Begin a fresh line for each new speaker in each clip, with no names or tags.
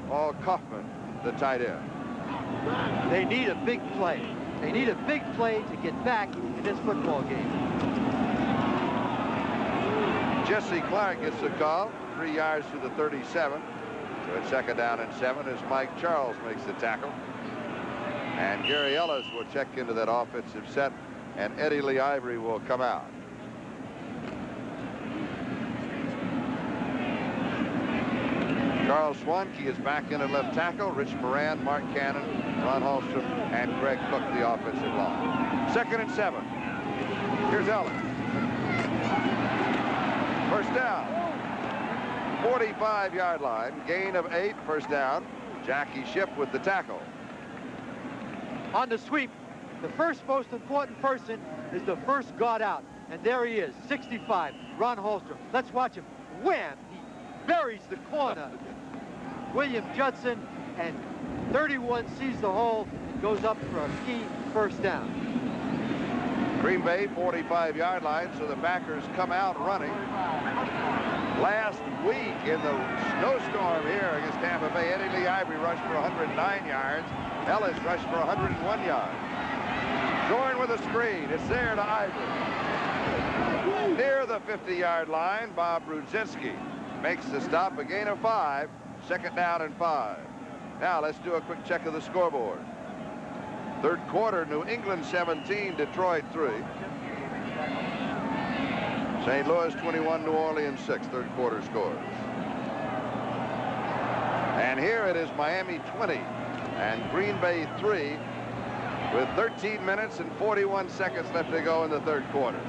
Paul Kaufman, the tight end.
They need a big play. They need a big play to get back in this football game.
Jesse Clark gets the call, 3 yards to the 37. So it's 2nd down and 7 as Mike Charles makes the tackle. And Gary Ellis will check into that offensive set, and Eddie Lee Ivery will come out. Charles Swanke is back in at left tackle. Rich Moran, Mark Cannon, Ron Hallstrom, and Greg Cook, the offensive line. 2nd and 7. Here's Ellis. First down. 45-yard line. Gain of 8. First down. Jackie Shipp with the tackle.
On the sweep, the first most important person is the first guard out. And there he is, 65, Ron Hallstrom. Let's watch him. Wham! He buries the corner. William Judson, and 31 sees the hole and goes up for a key first down.
Green Bay, 45-yard line, so the backers come out running. Last week in the snowstorm here against Tampa Bay, Eddie Lee Ivery rushed for 109 yards. Ellis rushed for 101 yards. Zorn with a screen. It's there to Ivery. Near the 50-yard line, Bob Brudzinski makes the stop. A gain of 5. 2nd down and 5. Now let's do a quick check of the scoreboard. Third quarter, New England 17, Detroit 3. St. Louis 21, New Orleans 6, third quarter scores. And here it is Miami 20 and Green Bay 3 with 13 minutes and 41 seconds left to go in the third quarter.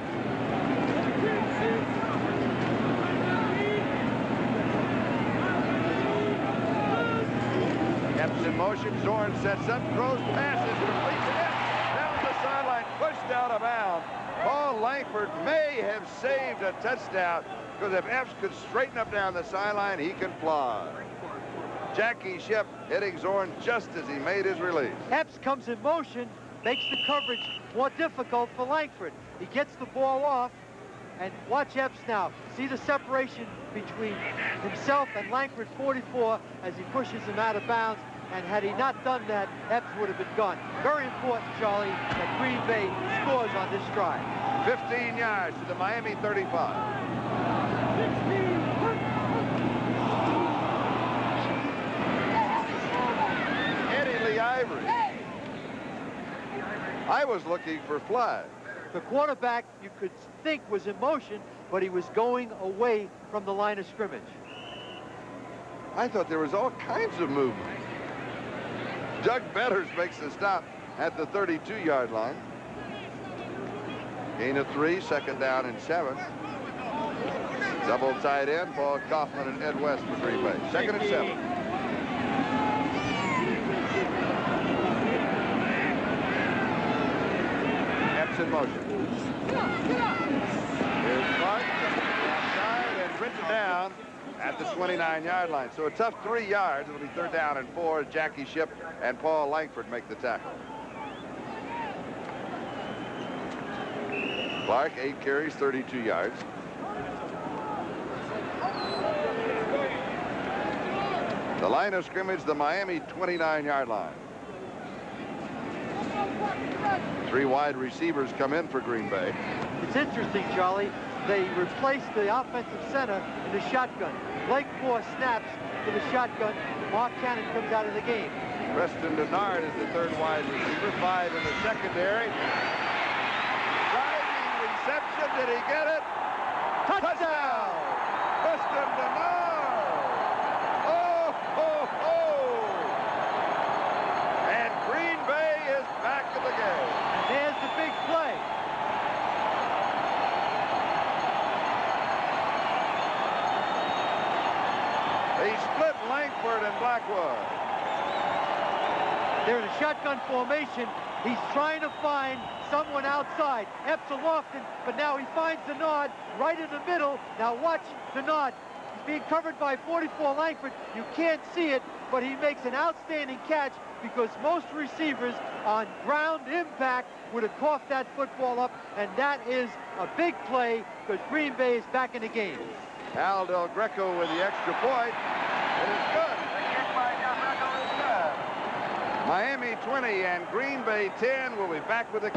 Epps in motion. Zorn sets up, throws, passes, completes it. Down the sideline, pushed out of bounds. Paul Langford may have saved a touchdown because if Epps could straighten up down the sideline, he can fly. Jackie Shipp hitting Zorn just as he made his release.
Epps comes in motion, makes the coverage more difficult for Langford. He gets the ball off, and watch Epps now. See the separation between himself and Langford, 44, as he pushes him out of bounds. And had he not done that, Epps would have been gone. Very important, Charlie, that Green Bay scores on this drive.
15 yards to the Miami 35. Eddie Lee Ivery. I was looking for flag.
The quarterback, you could think, was in motion, but he was going away from the line of scrimmage.
I thought there was all kinds of movement. Doug Betters makes the stop at the 32-yard line. Gain of 3, 2nd down and 7. Double tight end, Paul Kaufman and Ed West for Green Bay. 2nd and 7. Epps in motion. Here's Clark, outside and written down at the 29-yard line. So a tough 3 yards. It'll be 3rd down and 4 as Jackie Shipp and Paul Langford make the tackle. Clark, 8 carries, 32 yards. The line of scrimmage, the Miami 29-yard line. 3 wide receivers come in for Green Bay.
It's interesting, Charlie. They replaced the offensive center in the shotgun. Blake Moore snaps to the shotgun. Mark Cannon comes out of the game.
Preston Dennard is the 3rd wide receiver. 5 in the secondary. Driving reception. Did he get it? Touchdown! Preston Dennard! Oh, ho, ho! And Green Bay is back in the game.
And there's the big play.
They split Langford and Blackwood.
They're in a shotgun formation. He's trying to find someone outside. Epps to Lofton, but now he finds Dennard right in the middle. Now watch Dennard. He's being covered by 44 Langford. You can't see it, but he makes an outstanding catch because most receivers on ground impact would have coughed that football up, and that is a big play because Green Bay is back in the game.
Al Del Greco with the extra point. It is good. 20 and Green Bay 10. We'll be back with the...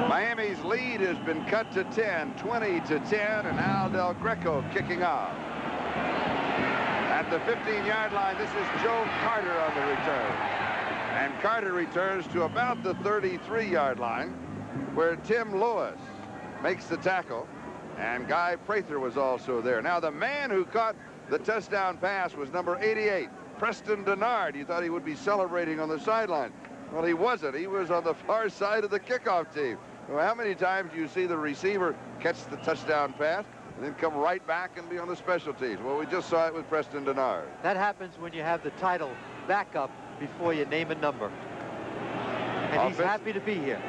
Miami's lead has been cut to 10, 20 to 10, and Al Del Greco kicking off. At the 15-yard line, this is Joe Carter on the return. And Carter returns to about the 33-yard line, where Tim Lewis makes the tackle, and Guy Prather was also there. Now, the man who caught the touchdown pass was number 88, Preston Dennard. You thought he would be celebrating on the sideline. Well, he wasn't. He was on the far side of the kickoff team. Well, how many times do you see the receiver catch the touchdown pass and then come right back and be on the special teams? Well, we just saw it with Preston Dennard.
That happens when you have the title back up before you name a number. And he's happy to be here.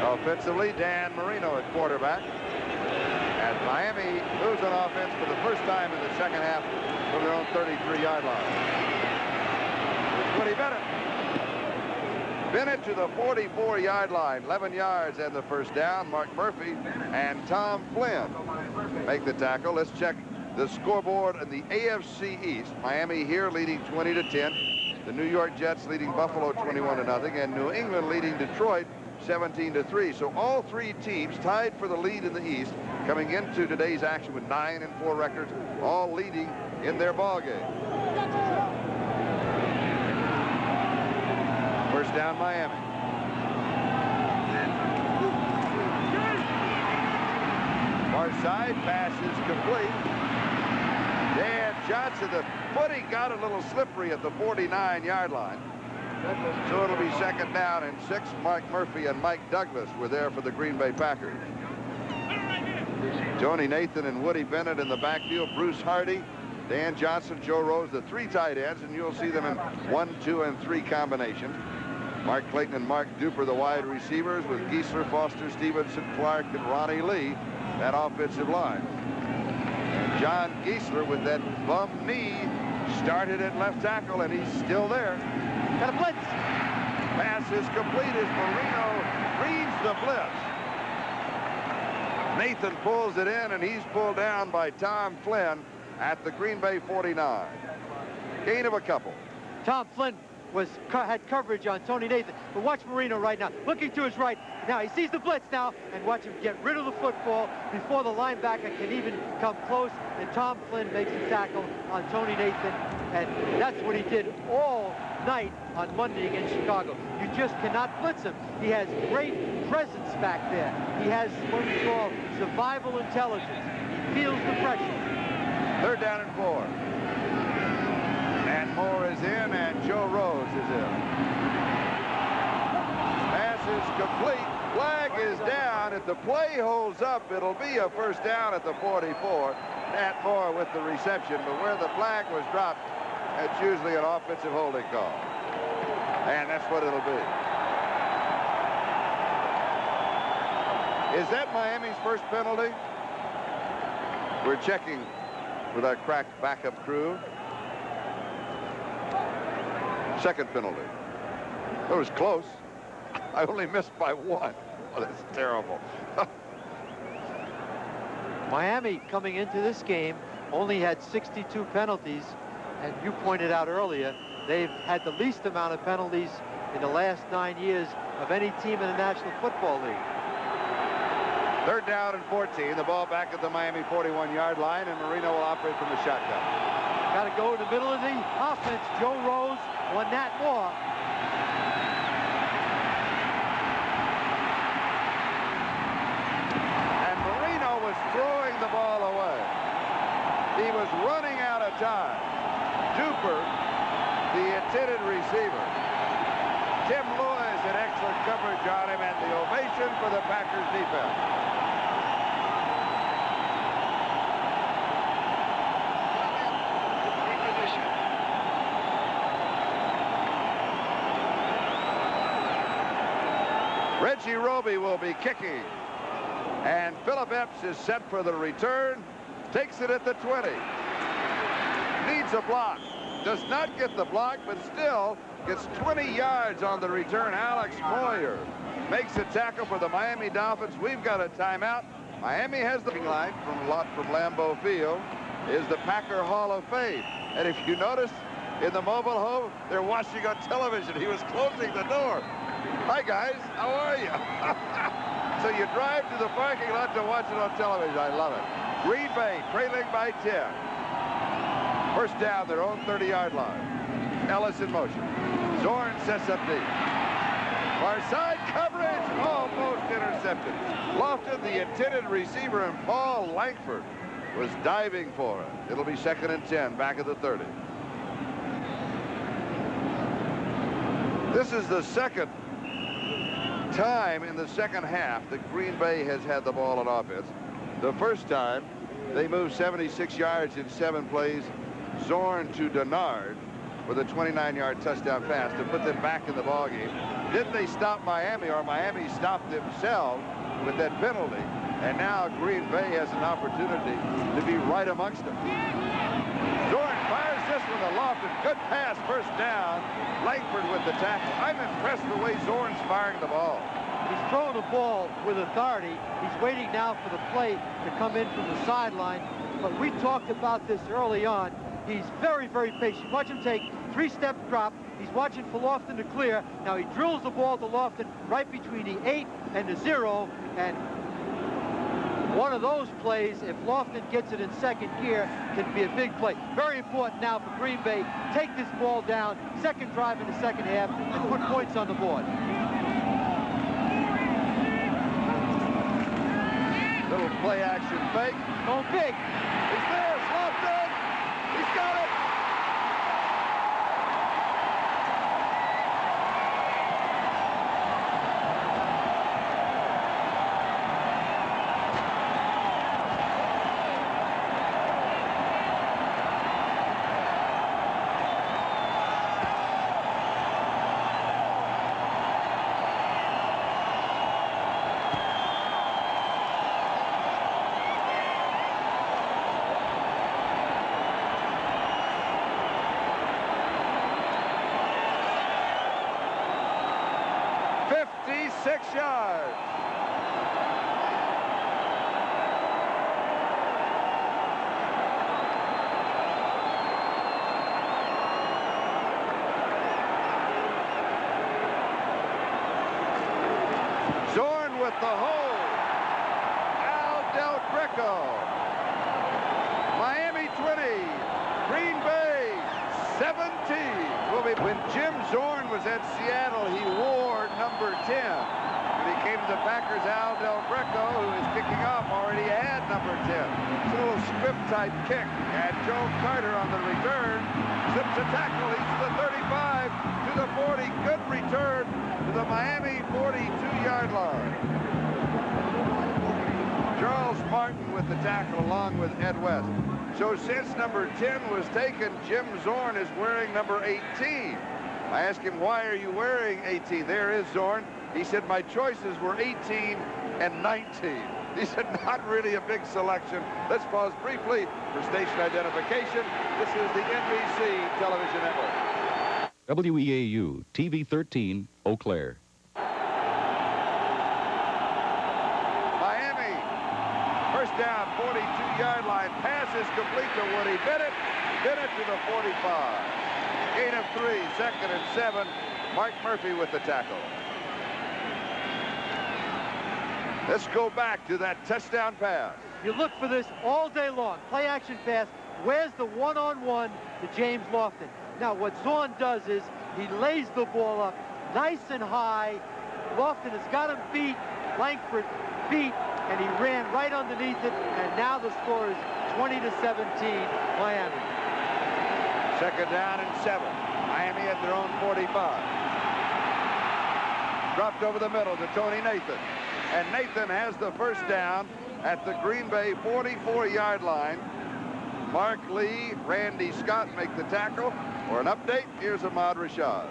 Offensively, Dan Marino at quarterback. As Miami moves on offense for the first time in the second half from their own 33-yard line. Here's Woody Bennett. Bennett to the 44-yard line, 11 yards and the first down. Mark Murphy and Tom Flynn make the tackle. Let's check the scoreboard in the AFC East. Miami here leading 20 to 10. The New York Jets leading Buffalo 21 to nothing, and New England leading Detroit 17 to 3. So all three teams tied for the lead in the East, coming into today's action with 9-4 records, all leading in their ball game. First down, Miami. Far side, pass is complete. Dan Johnson, the footing got a little slippery at the 49-yard line. So it'll be second down and 6. Mark Murphy and Mike Douglas were there for the Green Bay Packers. Tony Nathan and Woody Bennett in the backfield. Bruce Hardy, Dan Johnson, Joe Rose, the three tight ends, and you'll see them in 1, 2, and 3 combinations. Mark Clayton and Mark Duper, the wide receivers, with Geisler, Foster, Stevenson, Clark, and Ronnie Lee, that offensive line. And John Geisler, with that bum knee, started at left tackle, and he's still there.
Got a blitz.
Pass is complete as Marino reads the blitz. Nathan pulls it in, and he's pulled down by Tom Flynn at the Green Bay 49. Gain of a couple.
Tom Flynn had coverage on Tony Nathan. But watch Marino right now, looking to his right. Now he sees the blitz now, and watch him get rid of the football before the linebacker can even come close. And Tom Flynn makes the tackle on Tony Nathan, and that's what he did all night on Monday against Chicago. You just cannot blitz him. He has great presence back there. He has what we call survival intelligence. He feels the pressure.
Third down and 4. And Moore is in, and Joe Rose is in. Pass is complete. Flag is down. If the play holds up, it'll be a first down at the 44. Nat Moore with the reception, but where the flag was dropped, it's usually an offensive holding call. And that's what it'll be. Is that Miami's first penalty? We're checking with our crack backup crew. Second penalty. It was close. I only missed by 1. Oh, that's terrible.
Miami coming into this game only had 62 penalties, and you pointed out earlier they've had the least amount of penalties in the last 9 years of any team in the National Football League.
Third down and 14. The ball back at the Miami 41-yard line, and Marino will operate from the shotgun.
Got to go in the middle of the offense. Joe Rose or Nat Moore.
And Marino was throwing the ball away. He was running out of time. Duper, the intended receiver. Tim Lewis had excellent coverage on him, and the ovation for the Packers defense. Reggie Roby will be kicking, and Philip Epps is set for the return. Takes it at the 20. Needs a block. Does not get the block, but still gets 20 yards on the return. Alex Moyer makes a tackle for the Miami Dolphins. We've got a timeout. Miami has the line from Lambeau Field is the Packer Hall of Fame. And if you notice, in the mobile home. They're watching on television. He was closing the door. Hi, guys. How are you? So you drive to the parking lot to watch it on television. I love it. Green Bay trailing by 10. First down, their own 30-yard line. Ellis in motion. Zorn sets up deep. Far side coverage, almost intercepted. Lofton, the intended receiver, and Paul Langford was diving for it. It'll be 2nd and 10, back at the 30. This is the second time in the second half that Green Bay has had the ball on offense. The first time, they moved 76 yards in 7 plays. Zorn to Dennard with a 29-yard touchdown pass to put them back in the ballgame. Didn't they stop Miami, or Miami stopped themselves with that penalty? And now Green Bay has an opportunity to be right amongst them. Zorn fires this one to Lofton. Good pass, first down. Langford with the tackle. I'm impressed the way Zorn's firing the ball.
He's throwing the ball with authority. He's waiting now for the play to come in from the sideline. But we talked about this early on. He's very, very patient. Watch him take 3-step drop. He's watching for Lofton to clear. Now he drills the ball to Lofton right between the 8 and the 0. And one of those plays, if Lofton gets it in second gear, can be a big play. Very important now for Green Bay. Take this ball down, second drive in the second half, and put points on the board.
Little play action fake.
Going big.
He's there, Lofton. He's got it. Yards. Zorn with the hold. Greco. Miami 20. Green Bay 17. When Jim Zorn was at Seattle, he wore number 10. When he came to the Packers, Greco, who is kicking off, already had number 10. It's a little script-type kick. And Joe Carter on the return slips a tackle. He's to the 35, to the 40. Good return to the Miami 42-yard line. Charles Martin with the tackle along with Ed West. So since number 10 was taken, Jim Zorn is wearing number 18. I asked him, why are you wearing 18? There is Zorn. He said, my choices were 18 and 19. He said, not really a big selection. Let's pause briefly for station identification. This is the NBC Television Network.
WEAU, TV 13, Eau Claire.
Miami, first down, 42-yard line. Pass is complete to Woody Bennett. Bennett to the 45. Gain of 3, 2nd and 7. Mark Murphy with the tackle. Let's go back to that touchdown pass.
You look for this all day long. Play action pass. Where's the one-on-one to James Lofton? Now, what Zorn does is he lays the ball up nice and high. Lofton has got him beat. Langford beat, and he ran right underneath it. And now the score is 20-17, Miami.
2nd down and 7. Miami at their own 45. Dropped over the middle to Tony Nathan. And Nathan has the first down at the Green Bay 44-yard line. Mark Lee, Randy Scott make the tackle. For an update, here's Ahmad Rashad.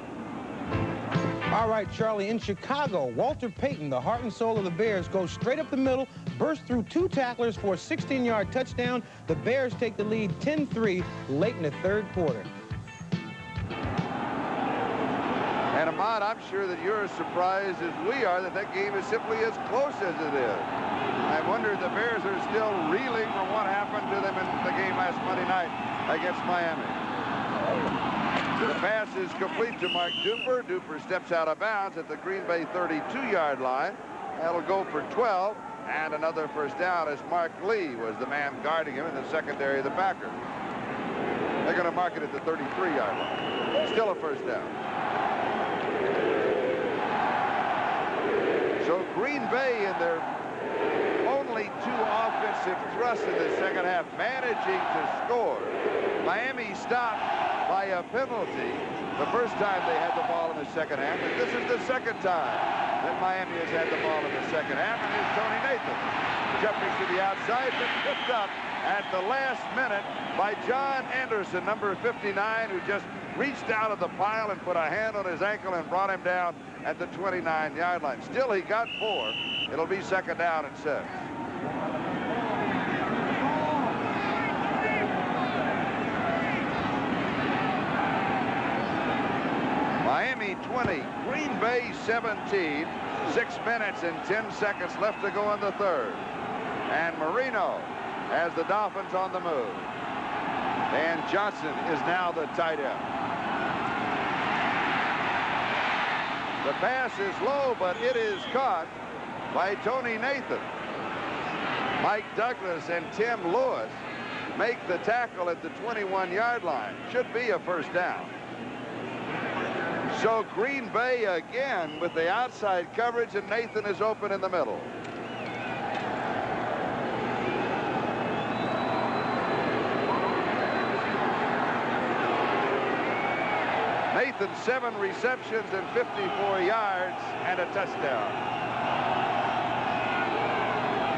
All right, Charlie, in Chicago, Walter Payton, the heart and soul of the Bears, goes straight up the middle, bursts through 2 tacklers for a 16-yard touchdown. The Bears take the lead 10-3 late in the 3rd quarter.
And Ahmad, I'm sure that you're as surprised as we are that that game is simply as close as it is. I wonder if the Bears are still reeling from what happened to them in the game last Monday night against Miami. is complete to Mark Duper. Duper steps out of bounds at the Green Bay 32-yard line. That'll go for 12. And another first down as Mark Lee was the man guarding him in the secondary of the Packers. They're going to mark it at the 33-yard line. Still a first down. So Green Bay in their only 2 offensive thrusts in the second half managing to score. Miami stopped by a penalty the first time they had the ball in the second half. And this is the second time that Miami has had the ball in the second half. And here's Tony Nathan jumping to the outside, but picked up at the last minute by John Anderson, number 59, who just reached out of the pile and put a hand on his ankle and brought him down at the 29-yard line. Still, he got 4. It'll be second down and 6. Miami 20, Green Bay 17. 6 minutes and 10 seconds left to go in the third. And Marino has the Dolphins on the move. Dan Johnson is now the tight end. The pass is low, but it is caught by Tony Nathan. Mike Douglas and Tim Lewis make the tackle at the 21-yard line. Should be a first down. So Green Bay again with the outside coverage, and Nathan is open in the middle. Nathan 7 receptions and 54 yards and a touchdown.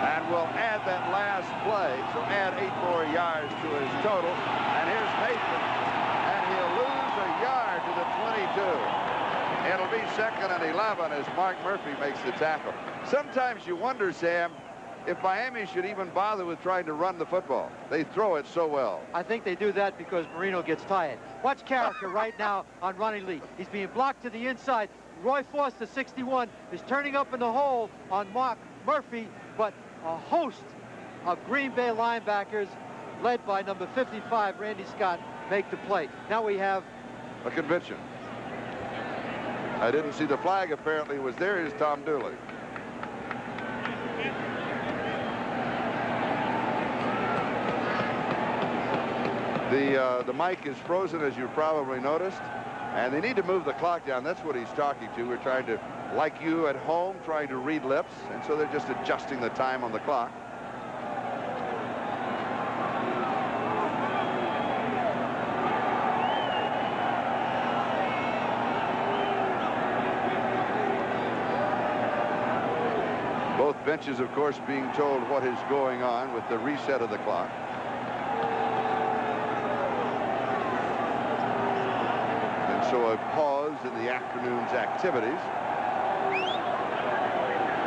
And we'll add that last play, so add 8 more yards to his total. And here's Nathan, and he'll lose a yard to the 22. It'll be second and 11 as Mark Murphy makes the tackle. Sometimes you wonder, Sam, if Miami should even bother with trying to run the football. They throw it so well.
I think they do that because Marino gets tired. Watch Carricker right now on Ronnie Lee. He's being blocked to the inside. Roy Foster, 61, is turning up in the hole on Mark Murphy, but a host of Green Bay linebackers led by number 55, Randy Scott, make the play. Now we have
a convention. I didn't see the flag. Apparently was there. Is Tom Dooley. The mic is frozen, as you probably noticed, and they need to move the clock down. That's what he's talking to. We're trying to, like you at home, trying to read lips, and so they're just adjusting the time on the clock. Both benches, of course, being told what is going on with the reset of the clock. And so a pause in the afternoon's activities.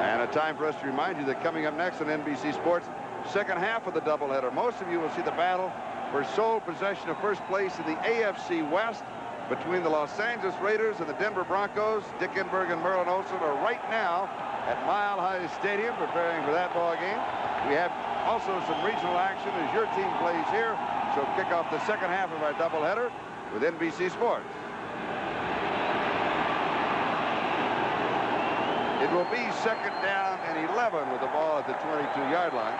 And a time for us to remind you that coming up next on NBC Sports, second half of the doubleheader. Most of you will see the battle for sole possession of first place in the AFC West between the Los Angeles Raiders and the Denver Broncos. Dick Enberg and Merlin Olsen are right now at Mile High Stadium preparing for that ball game. We have also some regional action as your team plays here. So kick off the second half of our doubleheader with NBC Sports. It will be second down and 11 with the ball at the 22-yard line.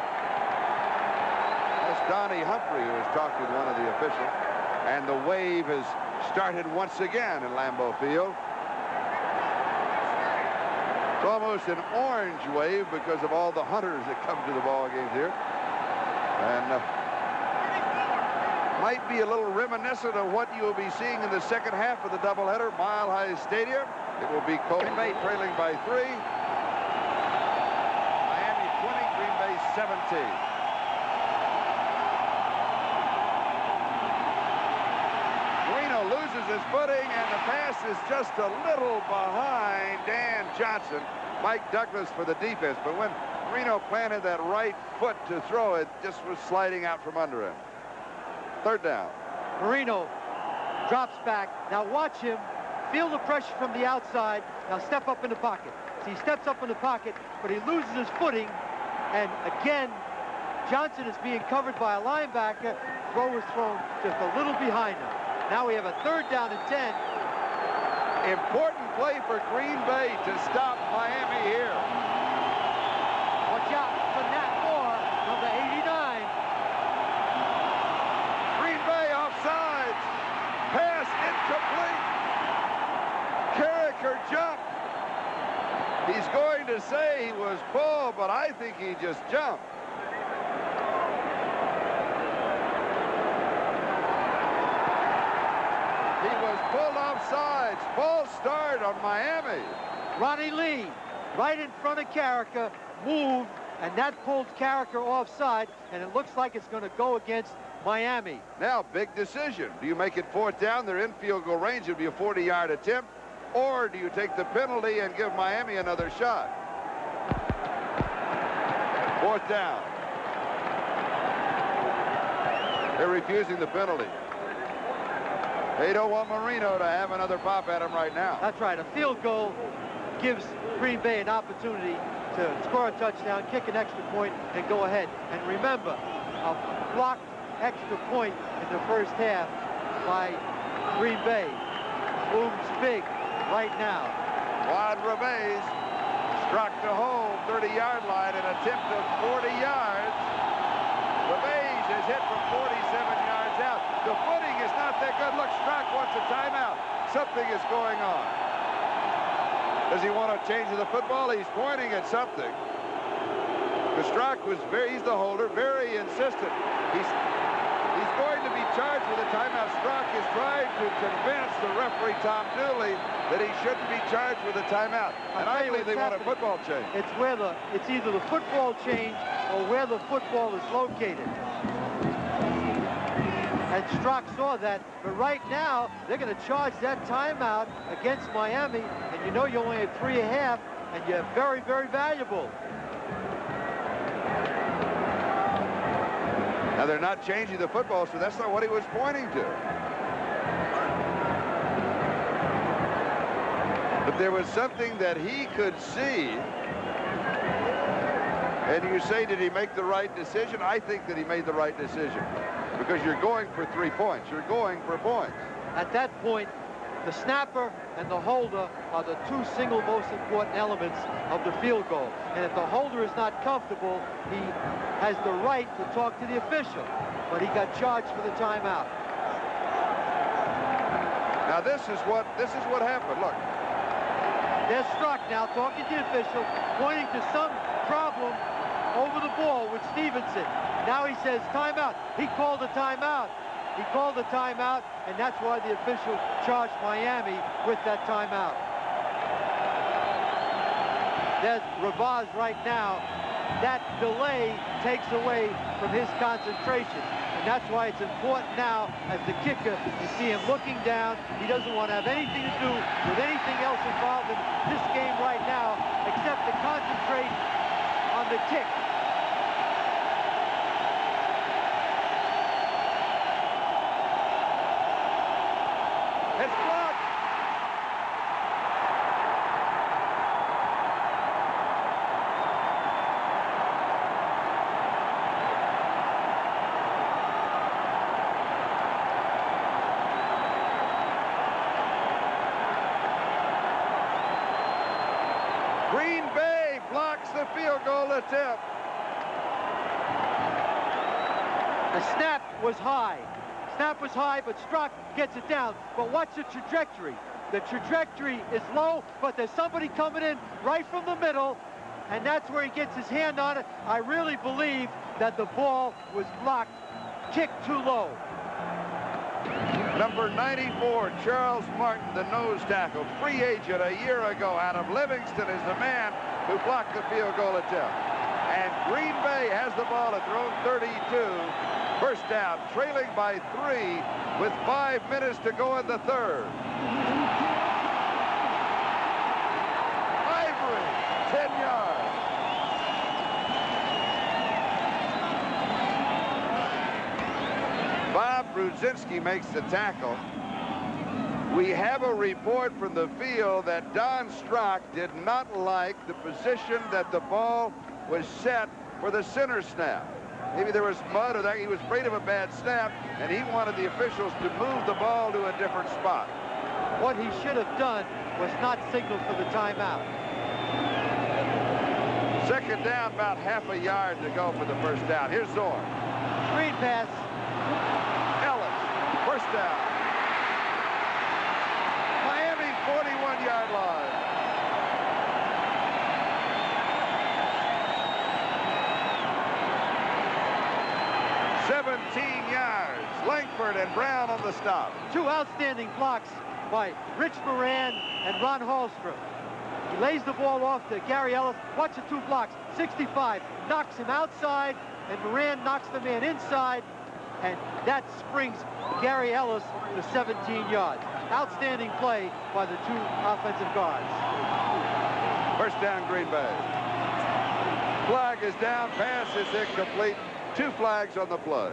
That's Donnie Humphrey who has talked with one of the officials. And the wave has started once again in Lambeau Field. It's almost an orange wave because of all the hunters that come to the ball games here. And might be a little reminiscent of what you will be seeing in the second half of the doubleheader, Mile High Stadium. It will be Green Bay trailing by 3. Miami 20, Green Bay 17. Marino loses his footing, and the pass is just a little behind Dan Johnson. Mike Douglas for the defense, but when Marino planted that right foot to throw it, just was sliding out from under him. Third down.
Marino drops back. Now watch him feel the pressure from the outside. Now step up in the pocket. So he steps up in the pocket, but he loses his footing. And again, Johnson is being covered by a linebacker. Throw was thrown just a little behind him. Now we have a third down and 10.
Important play for Green Bay to stop Miami here.
Watch out for Nat Moore, number 89.
Green Bay offsides. Pass incomplete. Carricker jumped. He's going to say he was pulled, but I think he just jumped. He was pulled offsides. False start on Miami.
Ronnie Lee, right in front of Carricker, moved, and that pulled Carricker offside, and it looks like it's going to go against Miami.
Now, big decision. Do you make it 4th down? They're in field goal range. It'll be a 40-yard attempt. Or do you take the penalty and give Miami another shot? 4th down. They're refusing the penalty. They don't want Marino to have another pop at him right now.
That's right. A field goal gives Green Bay an opportunity to score a touchdown, kick an extra point, and go ahead. And remember, a blocked extra point in the first half by Green Bay looms big right now.
Fuad Reveiz struck to home, 30-yard line, an attempt of 40 yards. Reveiz is hit from 47 yards out. The footing is not that good. Look, Strzok wants a timeout. Something is going on. Does he want to change the football? He's pointing at something. Strzok was he's the holder, very insistent. He's going to be charged with a timeout. Strzok is trying to convince the referee, Tom Dooley, that he shouldn't be charged with a timeout. And I believe they want a football change.
It's either the football change or where the football is located. And Strzok saw that, but right now they're going to charge that timeout against Miami, and you know you only have 3.5, and you're very, very valuable.
Now they're not changing the football, so that's not what he was pointing to. But there was something that he could see. And you say, did he make the right decision? I think that he made the right decision. Because you're going for 3 points. You're going for points.
At that point, the snapper and the holder are the two single most important elements of the field goal. And if the holder is not comfortable, he has the right to talk to the official. But he got charged for the timeout.
Now this is what happened. Look.
There's Strzok now talking to the official, pointing to some problem over the ball with Stevenson. Now he says timeout. He called a timeout. He called a timeout, and that's why the official charged Miami with that timeout. There's Reveiz right now. That delay takes away from his concentration. And that's why it's important now, as the kicker, you see him looking down. He doesn't want to have anything to do with anything else involved in this game right now, except to concentrate on the kick.
It's blocked. Green Bay blocks the field goal attempt.
The snap was high. Snap was high, but Strzok gets it down. But watch the trajectory. The trajectory is low, but there's somebody coming in right from the middle, and that's where he gets his hand on it. I really believe that the ball was blocked, kicked too low.
Number 94, Charles Martin, the nose tackle, free agent a year ago out of Livingston, is the man who blocked the field goal attempt. And Green Bay has the ball at their own 32. First down, trailing by 3 with 5 minutes to go in the third. Ivery, 10 yards. Bob Brudzinski makes the tackle. We have a report from the field that Don Strzok did not like the position that the ball was set for the center snap. Maybe there was mud or that he was afraid of a bad snap, and he wanted the officials to move the ball to a different spot.
What he should have done was not signal for the timeout.
Second down, about half a yard to go for the first down. Here's Zorn.
Screen pass.
Ellis, first down. Miami, 41-yard line. yards. Langford and Brown on the stop.
Two outstanding blocks by Rich Moran and Ron Hallstrom. He lays the ball off to Gary Ellis. Watch the two blocks. 65 knocks him outside, and Moran knocks the man inside, and that springs Gary Ellis to 17 yards. Outstanding play by the two offensive guards.
First down, Green Bay. Flag is down. Pass is incomplete. Two flags on the play.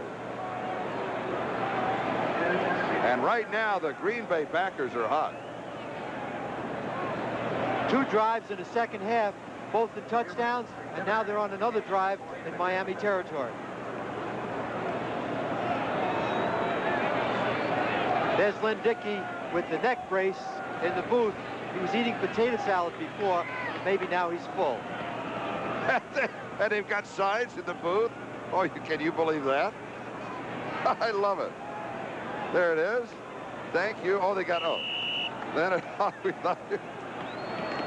And right now, the Green Bay Packers are hot.
Two drives in the second half, both the touchdowns, and now they're on another drive in Miami territory. There's Len Dickey with the neck brace in the booth. He was eating potato salad before, maybe now he's full.
And they've got signs in the booth. Oh, can you believe that? I love it. There it is. Thank you. Oh, they got, Leonard,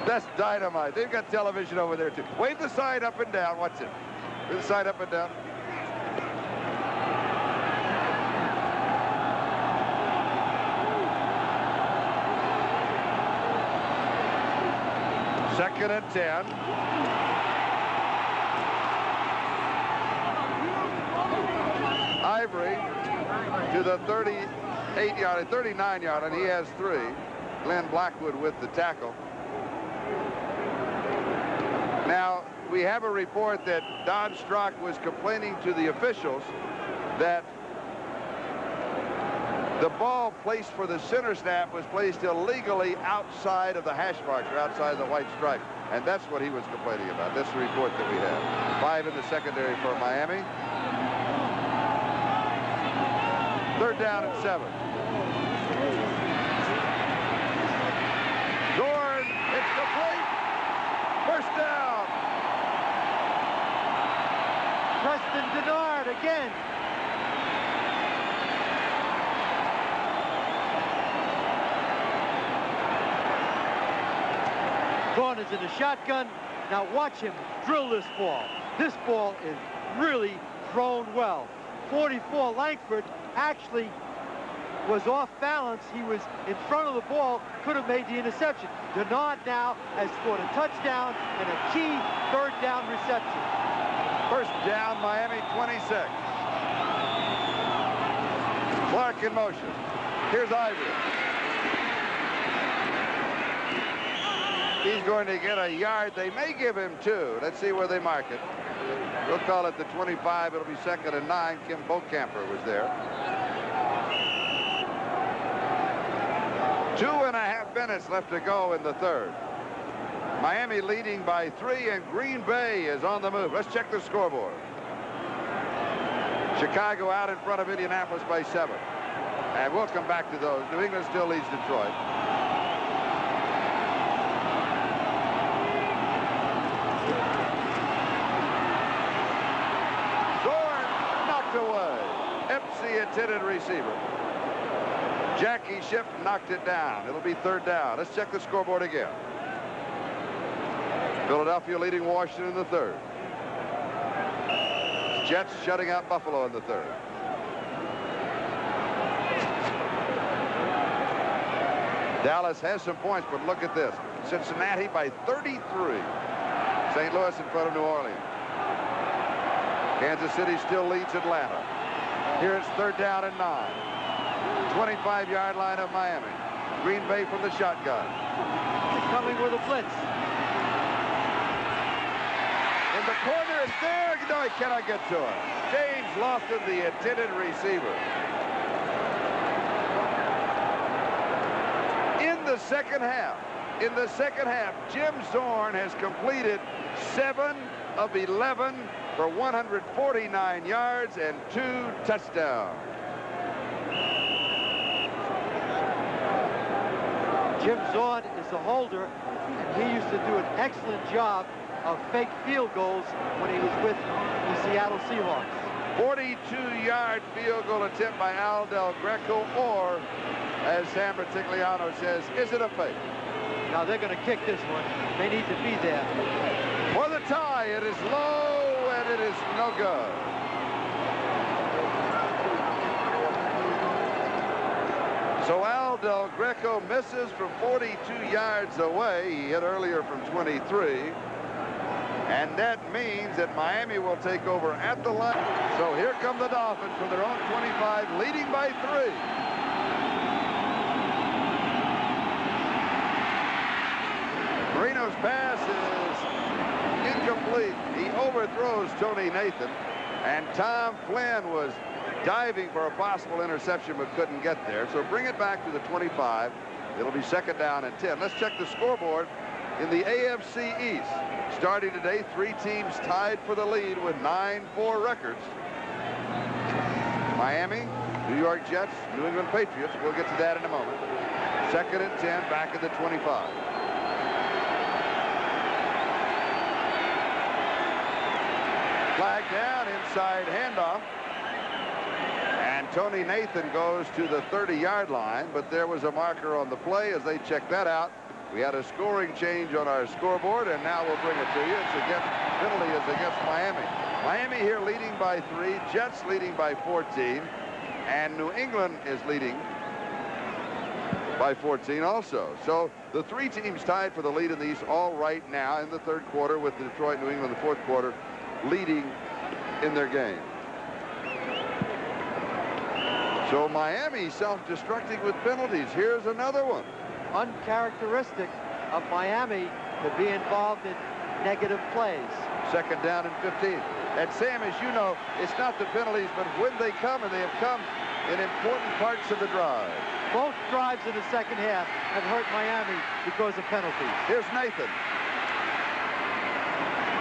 that's dynamite. They've got television over there, too. Wave the sign up and down. Watch it. Wave the sign up and down. Second and 10. Ivery to the 39-yard, and he has three. Glenn Blackwood with the tackle. Now, we have a report that Don Strock was complaining to the officials that the ball placed for the center snap was placed illegally outside of the hash marks, or outside of the white stripe. And that's what he was complaining about. That's the report that we have. 5 in the secondary for Miami. Third down and 7. Zorn, it's complete. First down.
Preston Dennard again. Zorn is in the shotgun. Now watch him drill this ball. This ball is really thrown well. 44 Langford actually was off balance. He was in front of the ball, could have made the interception. Dennard now has scored a touchdown and a key third down reception.
First down, Miami 26. Clark in motion. Here's Ivery. He's going to get a yard. They may give him 2. Let's see where they mark it. We'll call it the 25. It'll be second and 9. Kim Bocamper was there. 2.5 minutes left to go in the third. Miami leading by 3, and Green Bay is on the move. Let's check the scoreboard. Chicago out in front of Indianapolis by 7. And we'll come back to those. New England still leads Detroit. Away. Empty intended receiver. Jackie Schiff knocked it down. It'll be third down. Let's check the scoreboard again. Philadelphia leading Washington in the third. Jets shutting out Buffalo in the third. Dallas has some points, but look at this. Cincinnati by 33. St. Louis in front of New Orleans. Kansas City still leads Atlanta. Here it's third down and 9. 25-yard line of Miami. Green Bay from the shotgun.
He's coming with a blitz.
In the corner, it's there. No, he cannot get to it. James Lofton, the intended receiver. In the second half, Jim Zorn has completed 7 of 11 for 149 yards and 2 touchdowns.
Jim Zorn is the holder, and he used to do an excellent job of fake field goals when he was with the Seattle Seahawks.
42-yard field goal attempt by Al Del Greco, or, as Sam Bertigliano says, is it a fake?
Now they're going to kick this one. They need to be there.
For the tie, it is low, and it is no good. So Al Del Greco misses from 42 yards away. He hit earlier from 23. And that means that Miami will take over at the line. So here come the Dolphins from their own 25, leading by 3. Marino's pass is incomplete. He overthrows Tony Nathan, and Tom Flynn was diving for a possible interception but couldn't get there. So bring it back to the 25. It'll be second down and 10. Let's check the scoreboard in the AFC East. Starting today, 3 teams tied for the lead with 9-4 records. Miami, New York Jets, New England Patriots. We'll get to that in a moment. Second and 10, back at the 25. Flag down, inside handoff. And Tony Nathan goes to the 30-yard line, but there was a marker on the play. As they check that out, we had a scoring change on our scoreboard, and now we'll bring it to you. It's against, penalty is against Miami. Miami here leading by 3, Jets leading by 14, and New England is leading by 14 also. So the 3 teams tied for the lead in the East all right now in the third quarter, with Detroit, New England, the fourth quarter leading in their game. So Miami self-destructing with penalties. Here's another one.
Uncharacteristic of Miami to be involved in negative plays.
Second down and 15. And Sam, as you know, it's not the penalties, but when they come, and they have come in important parts of the drive.
Both drives in the second half have hurt Miami because of penalties.
Here's Nathan.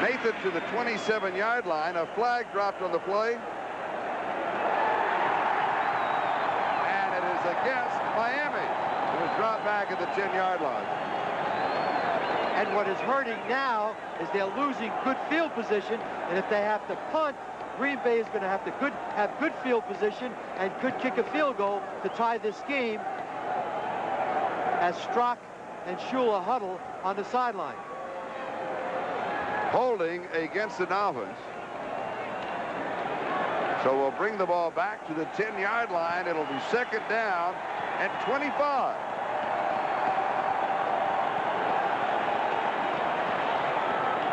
Nathan to the 27-yard line. A flag dropped on the play. And it is against Miami. It was dropped back at the 10-yard line.
And what is hurting now is they're losing good field position, and if they have to punt, Green Bay is going to have good field position and could kick a field goal to tie this game as Strock and Shula huddle on the sideline.
Holding against the Dolphins. So we'll bring the ball back to the 10-yard line. It'll be second down and 25.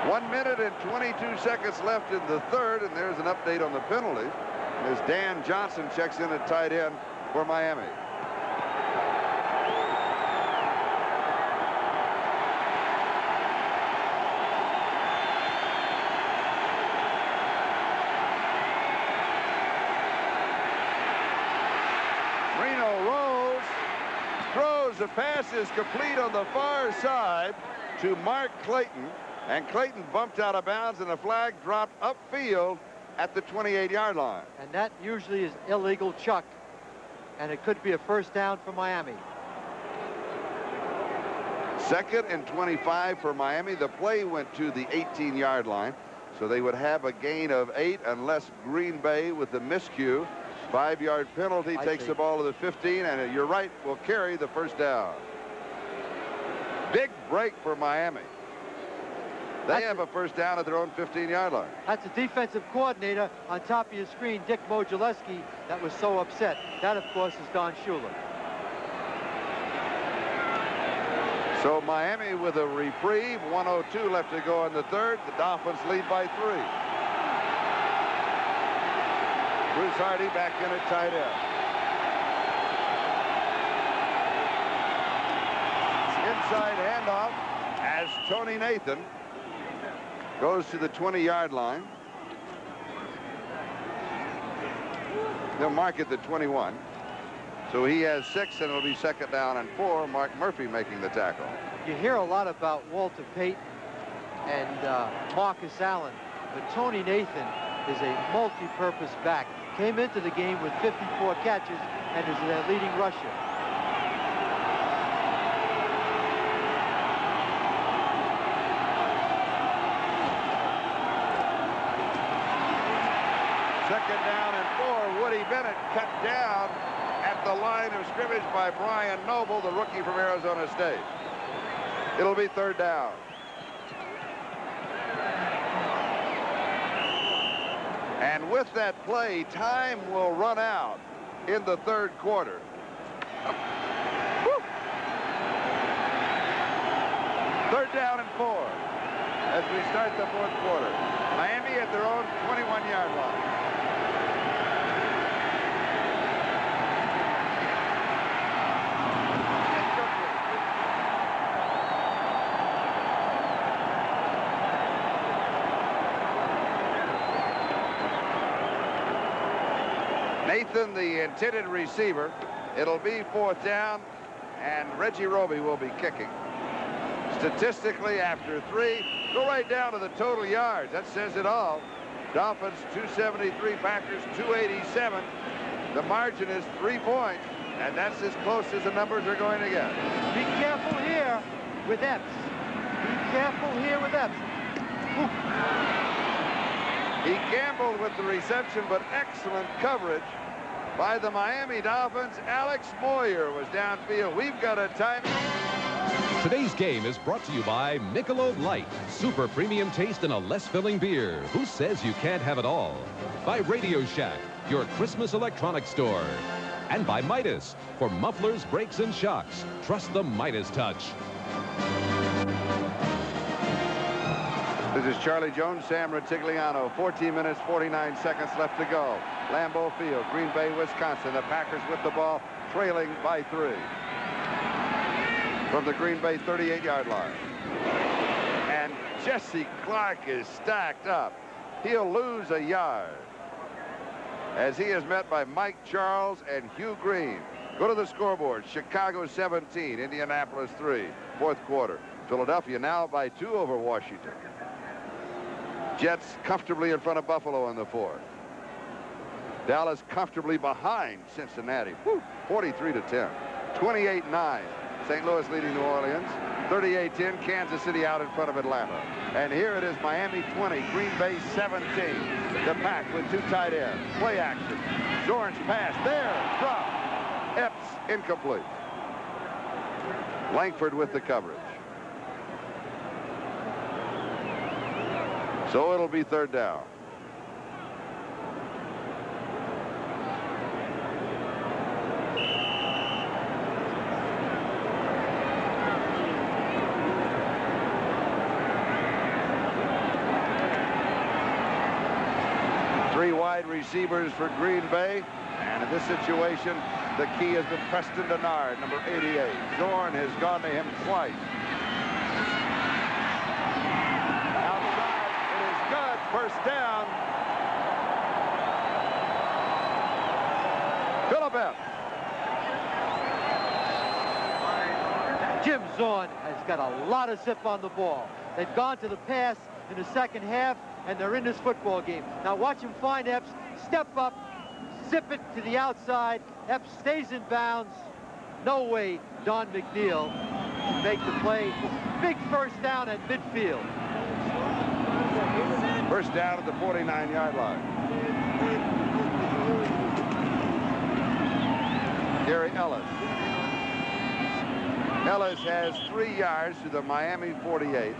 One minute and 22 seconds left in the third, and there's an update on the penalty as Dan Johnson checks in at tight end for Miami. The pass is complete on the far side to Mark Clayton, and Clayton bumped out of bounds, and the flag dropped upfield at the 28-yard line.
And that usually is illegal chuck, and it could be a first down for Miami.
Second and 25 for Miami. The play went to the 18-yard line, so they would have a gain of 8 unless Green Bay, with the miscue, 5-yard penalty, takes the ball to the 15, and you're right, will carry the first down. Big break for Miami. They have a first down at their own 15-yard line.
That's the defensive coordinator on top of your screen, Dick Modulewski, that was so upset. That, of course, is Don Shula.
So Miami with a reprieve, 1:02 left to go in the third. The Dolphins lead by 3. Bruce Hardy back in at tight end. Inside handoff as Tony Nathan goes to the 20-yard line. They'll mark it the 21. So he has 6, and it'll be second down and 4. Mark Murphy making the tackle.
You hear a lot about Walter Payton and Marcus Allen, but Tony Nathan is a multi-purpose back. Came into the game with 54 catches and is their leading rusher.
down and 4. Woody Bennett cut down at the line of scrimmage by Brian Noble, the rookie from Arizona State. It'll be 3rd down. And with that play, time will run out in the 3rd quarter. Woo. 3rd down and 4 as we start the 4th quarter. Miami at their own 21-yard line. Nathan, the intended receiver. It'll be 4th down, and Reggie Roby will be kicking. Statistically, after 3, go right down to the total yards. That says it all. Dolphins 273, Packers 287. The margin is 3 points, and that's as close as the numbers are going to get.
Be careful here with Epps. Be careful here with Epps. Ooh.
He gambled with the reception, but excellent coverage by the Miami Dolphins. Alex Moyer was downfield. We've got a time.
Today's game is brought to you by Michelob Light, super premium taste in a less filling beer. Who says you can't have it all? By Radio Shack, your Christmas electronics store. And by Midas, for mufflers, brakes, and shocks. Trust the Midas touch.
This is Charlie Jones, Sam Rutigliano. 14 minutes, 49 seconds left to go. Lambeau Field, Green Bay, Wisconsin. The Packers with the ball, trailing by 3. From the Green Bay 38-yard line. And Jesse Clark is stacked up. He'll lose a yard as he is met by Mike Charles and Hugh Green. Go to the scoreboard. Chicago 17, Indianapolis 3. 4th quarter. Philadelphia now by 2 over Washington. Jets comfortably in front of Buffalo in the 4th. Dallas comfortably behind Cincinnati. 43-10. 28-9. St. Louis leading New Orleans. 38-10. Kansas City out in front of Atlanta. And here it is, Miami 20, Green Bay 17. The Pack with 2 tight ends. Play action. Zorn's pass there. Drop. Epps incomplete. Langford with the coverage. So it'll be 3rd down. Three wide receivers for Green Bay. And in this situation, the key has been Preston Dennard, number 88. Zorn has gone to him twice. First down. Phillip.
Jim Zorn has got a lot of zip on the ball. They've gone to the pass in the 2nd half, and they're in this football game. Now watch him find Epps, step up, zip it to the outside. Epps stays in bounds. No way Don McNeil can make the play. Big first down at midfield.
First down at the 49-yard line. Gary Ellis. Ellis has 3 yards to the Miami 48.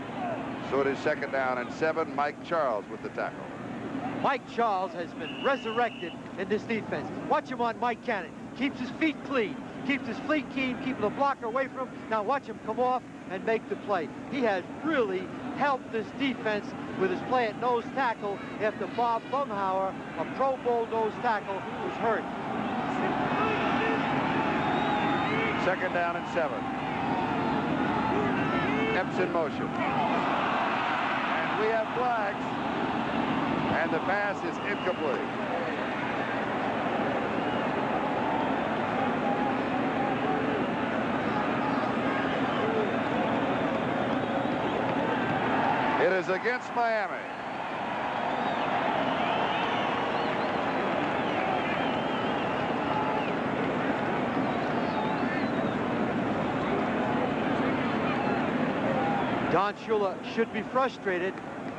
So it is 2nd down and 7. Mike Charles with the tackle.
Mike Charles has been resurrected in this defense. Watch him on Mike Cannon. Keeps his feet clean. Keeps his feet keen, keeping the blocker away from him. Now watch him come off and make the play. He has really helped this defense with his play at nose tackle after Bob Bumhauer, a Pro Bowl nose tackle, was hurt.
2nd down and 7. Epps in motion. And we have flags. And the pass is incomplete. It is against Miami.
Don Shula should be frustrated.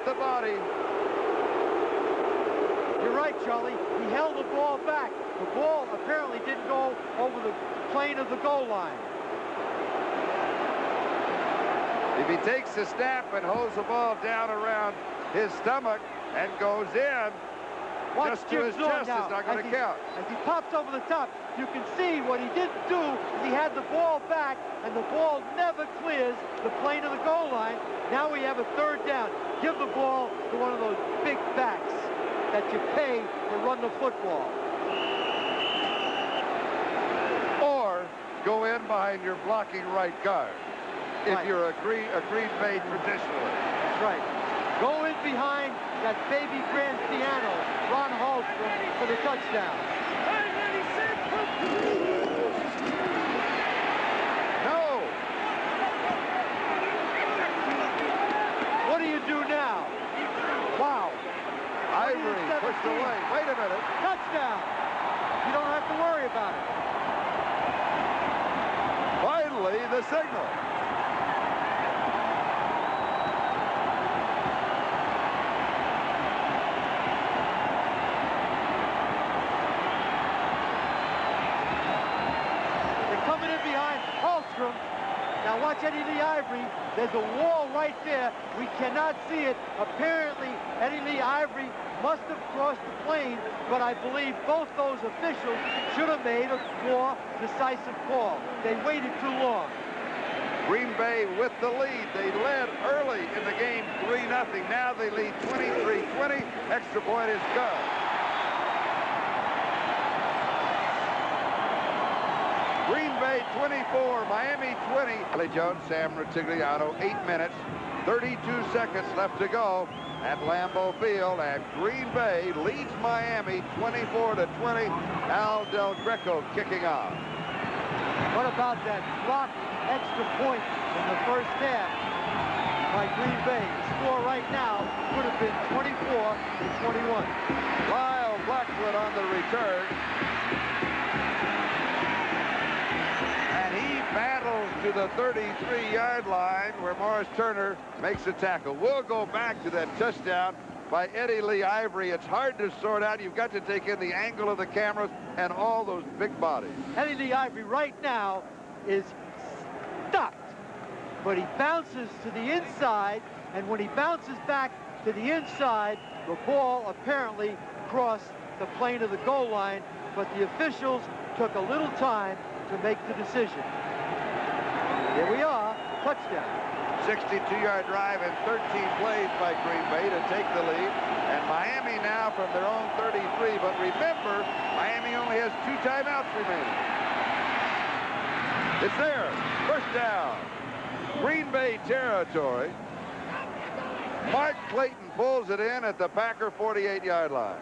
off the body.
You're right, Charlie. He held the ball back. The ball apparently didn't go over the plane of the goal line.
If he takes the snap and holds the ball down around his stomach and goes in,
Watch
just to
Jim
his
Zorn
chest,
now.
it's not going to count.
As he pops over the top, you can see what he didn't do is he had the ball back, and the ball never clears the plane of the goal line. Now we have a third down. Give the ball to one of those big backs that you pay to run the football.
Or go in behind your blocking right guard if
Right.
you're a Green Bay traditionalist.
That's right. Go in behind that baby grand piano, Ron Hallstrom, for the touchdown.
No!
What do you do now? Wow.
Ivery pushed
17.
away. Wait a minute.
Touchdown. You don't have to worry about it.
Finally, the signal.
They're coming in behind Hallstrom. Now watch Eddie Lee Ivery. There's a wall right there. We cannot see it. Apparently, Eddie Lee Ivery must have crossed the plane, but I believe both those officials should have made a more decisive call. They waited too long.
Green Bay with the lead. They led early in the game 3-0. Now they lead 23-20. Extra point is good. Green Bay 24, Miami 20. Kelly Jones, Sam Rutigliano, 8 minutes, 32 seconds left to go at Lambeau Field, and Green Bay leads Miami 24-20. Al Del Greco kicking off.
What about that blocked extra point in the first half by Green Bay? The score right now would have been 24-21.
Lyle Blackwood on the return. And he battles to the 33-yard line where Morris Turner makes a tackle. We'll go back to that touchdown by Eddie Lee Ivery. It's hard to sort out. You've got to take in the angle of the cameras and all those big bodies.
Eddie Lee Ivery right now is stopped, but he bounces to the inside, and when he bounces back to the inside, the ball apparently crossed the plane of the goal line, but the officials took a little time to make the decision. Here we are, touchdown.
62-yard drive and 13 plays by Green Bay to take the lead. And Miami now from their own 33. But remember, Miami only has 2 timeouts remaining. It's there. First down. Green Bay territory. Mark Clayton pulls it in at the Packer 48-yard line.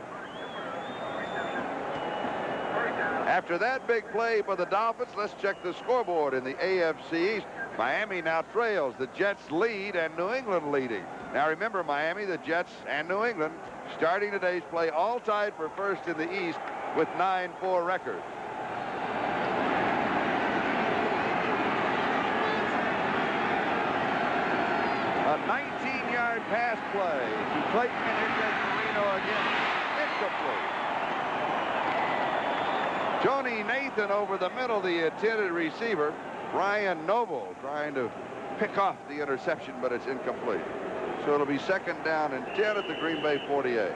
After that big play by the Dolphins, let's check the scoreboard in the AFC East. Miami now trails. The Jets lead and New England leading. Now remember, Miami, the Jets, and New England starting today's play all tied for first in the East with 9-4 records. A 19-yard pass play to Clayton, and here comes Marino again. Incomplete. Tony Nathan over the middle, the intended receiver. Brian Noble trying to pick off the interception, but it's incomplete. So it'll be second down and 10 at the Green Bay 48.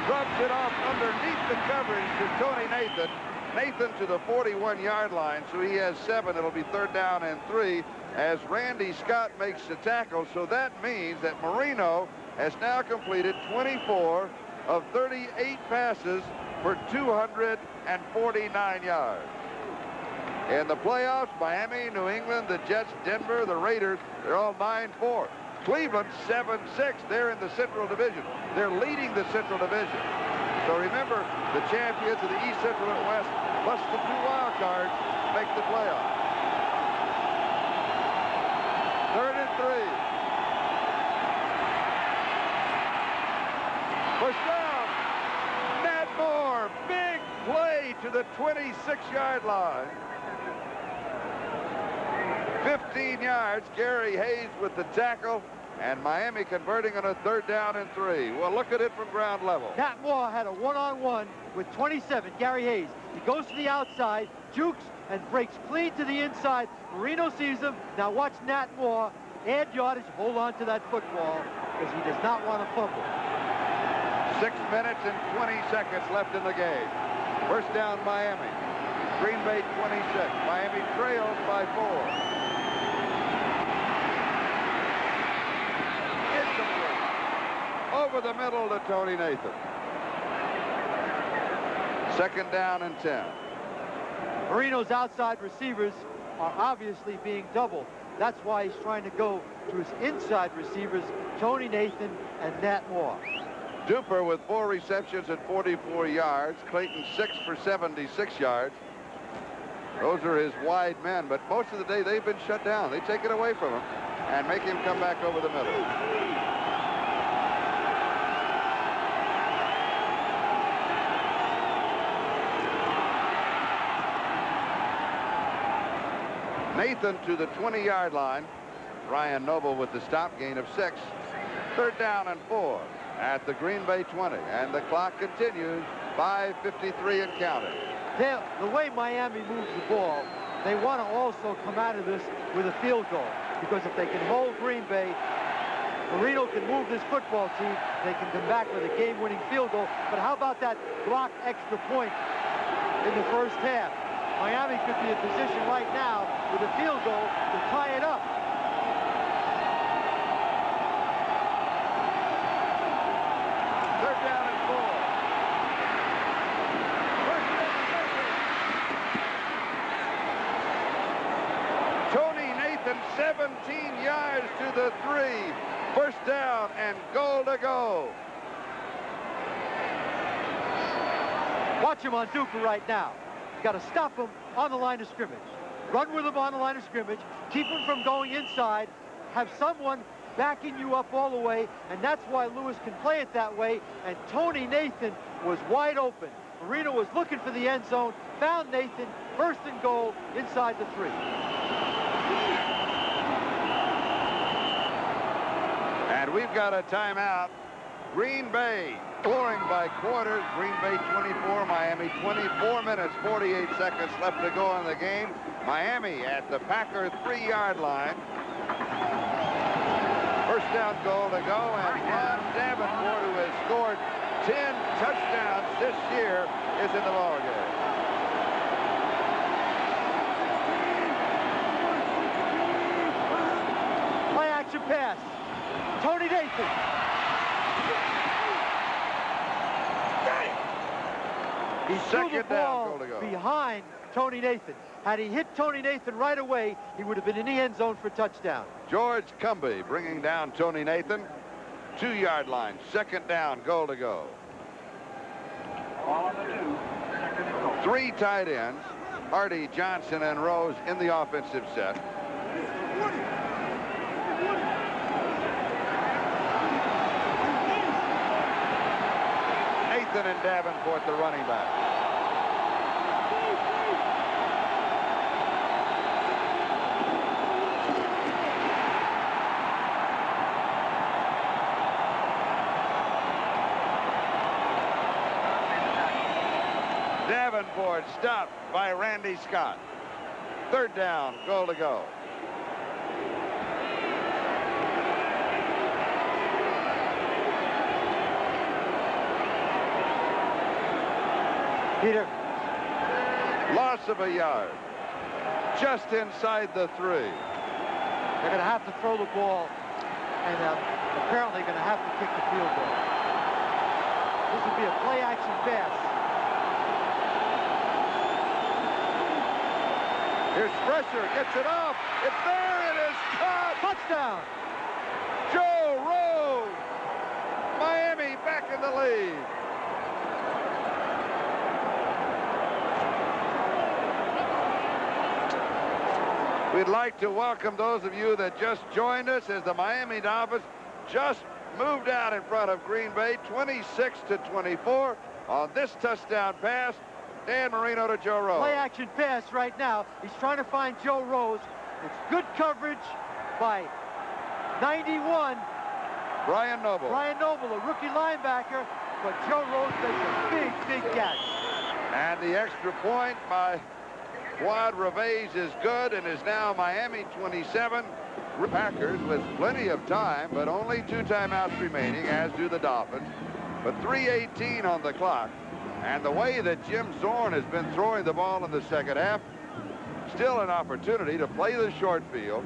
Rubs it off underneath the coverage to Tony Nathan. Nathan to the 41-yard line, so he has 7. It'll be third down and 3 as Randy Scott makes the tackle. So that means that Marino has now completed 24 of 38 passes for 249 yards. In the playoffs, Miami, New England, the Jets, Denver, the Raiders, they're all 9-4. Cleveland 7-6. They're in the Central Division. They're leading the Central Division. So remember, the champions of the East, Central, and West, plus the 2 wild cards, make the playoffs. 3rd and 3. Push down. Nat Moore, big play to the 26-yard line. 15 yards, Gary Hayes with the tackle, and Miami converting on a 3rd down and 3. Well, look at it from ground level.
Nat Moore had a one-on-one with 27, Gary Hayes. He goes to the outside, jukes, and breaks clean to the inside. Marino sees him. Now watch Nat Moore add yardage, hold on to that football, because he does not want to fumble.
6 minutes and 20 seconds left in the game. First down, Miami. Green Bay 26. Miami trails by 4. Over the middle to Tony Nathan. 2nd down and 10.
Marino's outside receivers are obviously being doubled. That's why he's trying to go to his inside receivers, Tony Nathan and Nat Moore.
Duper with 4 receptions and 44 yards. Clayton 6 for 76 yards. Those are his wide men, but most of the day they've been shut down. They take it away from him and make him come back over the middle. Nathan to the 20-yard line. Ryan Noble with the stop, gain of 6. 3rd down and 4 at the Green Bay 20. And the clock continues. 5:53 and counting.
The way Miami moves the ball, they want to also come out of this with a field goal. Because if they can hold Green Bay, Marino can move this football team. They can come back with a game-winning field goal. But how about that blocked extra point in the first half? Miami could be in position right now with a field goal to tie it up.
Third down and 4. Tony Nathan, 17 yards to the 3. First down and goal to go.
Watch him on Duper right now. Got to stop him on the line of scrimmage. Run with him on the line of scrimmage. Keep him from going inside. Have someone backing you up all the way, and that's why Lewis can play it that way. And Tony Nathan was wide open. Marino was looking for the end zone, found Nathan, 1st and goal inside the 3.
And we've got a timeout. Green Bay scoring by quarters. Green Bay 24, Miami 24 minutes, 48 seconds left to go in the game. Miami at the Packer 3-yard line. First down goal to go, and Ron Davenport, who has scored 10 touchdowns this year, is in the ballgame.
Play action pass. Tony Nathan. He threw the ball behind Tony Nathan. Had he hit Tony Nathan right away, he would have been in the end zone for touchdown.
George Cumbie bringing down Tony Nathan. 2-yard line. 2nd down, goal to go. 3 tight ends. Hardy, Johnson, and Rose in the offensive set. Nathan and Davenport, the running back. Davenport stopped by Randy Scott. 3rd down, goal to go.
Peter.
Loss of a yard. Just inside the 3.
They're going to have to throw the ball, and apparently going to have to kick the field goal. This would be a play-action pass.
Here's pressure, gets it off. It's there, it is caught.
Touchdown.
Joe Rose. Miami back in the lead. We'd like to welcome those of you that just joined us as the Miami Dolphins just moved out in front of Green Bay 26-24 on this touchdown pass. Dan Marino to Joe Rose.
Play action pass right now. He's trying to find Joe Rose. It's good coverage by 91.
Brian Noble.
Brian Noble, a rookie linebacker, but Joe Rose makes a big, big catch.
And the extra point by Fuad Reveiz is good and is now Miami 27. Packers with plenty of time, but only 2 timeouts remaining, as do the Dolphins. But 3:18 on the clock. And the way that Jim Zorn has been throwing the ball in the second half, still an opportunity to play the short field.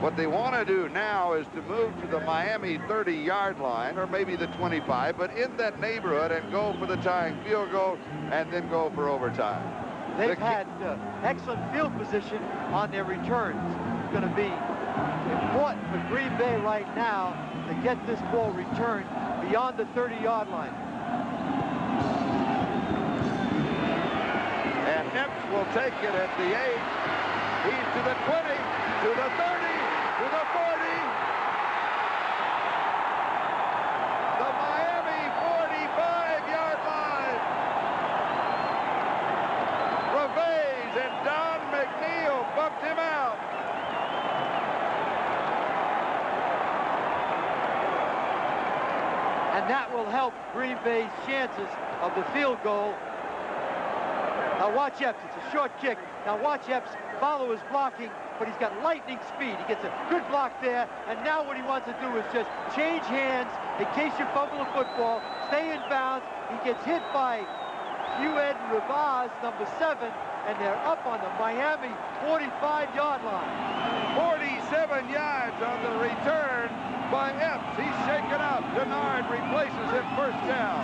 What they want to do now is to move to the Miami 30-yard line, or maybe the 25, but in that neighborhood, and go for the tying field goal and then go for overtime.
They've had excellent field position on their returns. It's going to be important for Green Bay right now to get this ball returned beyond the 30-yard line.
And Epps will take it at the 8. He's to the 20, to the 30, to the 40. The Miami 45-yard line. Reveiz and Don McNeil bumped him out.
And that will help Green Bay's chances of the field goal. Now watch Epps, it's a short kick. Now watch Epps follow his blocking, but he's got lightning speed. He gets a good block there, and now what he wants to do is just change hands in case you fumble the football, stay in bounds. He gets hit by Fuad Reveiz, number 7, and they're up on the Miami 45-yard line.
47 yards on the return by Epps. He's shaken up. Dennard replaces him, first down.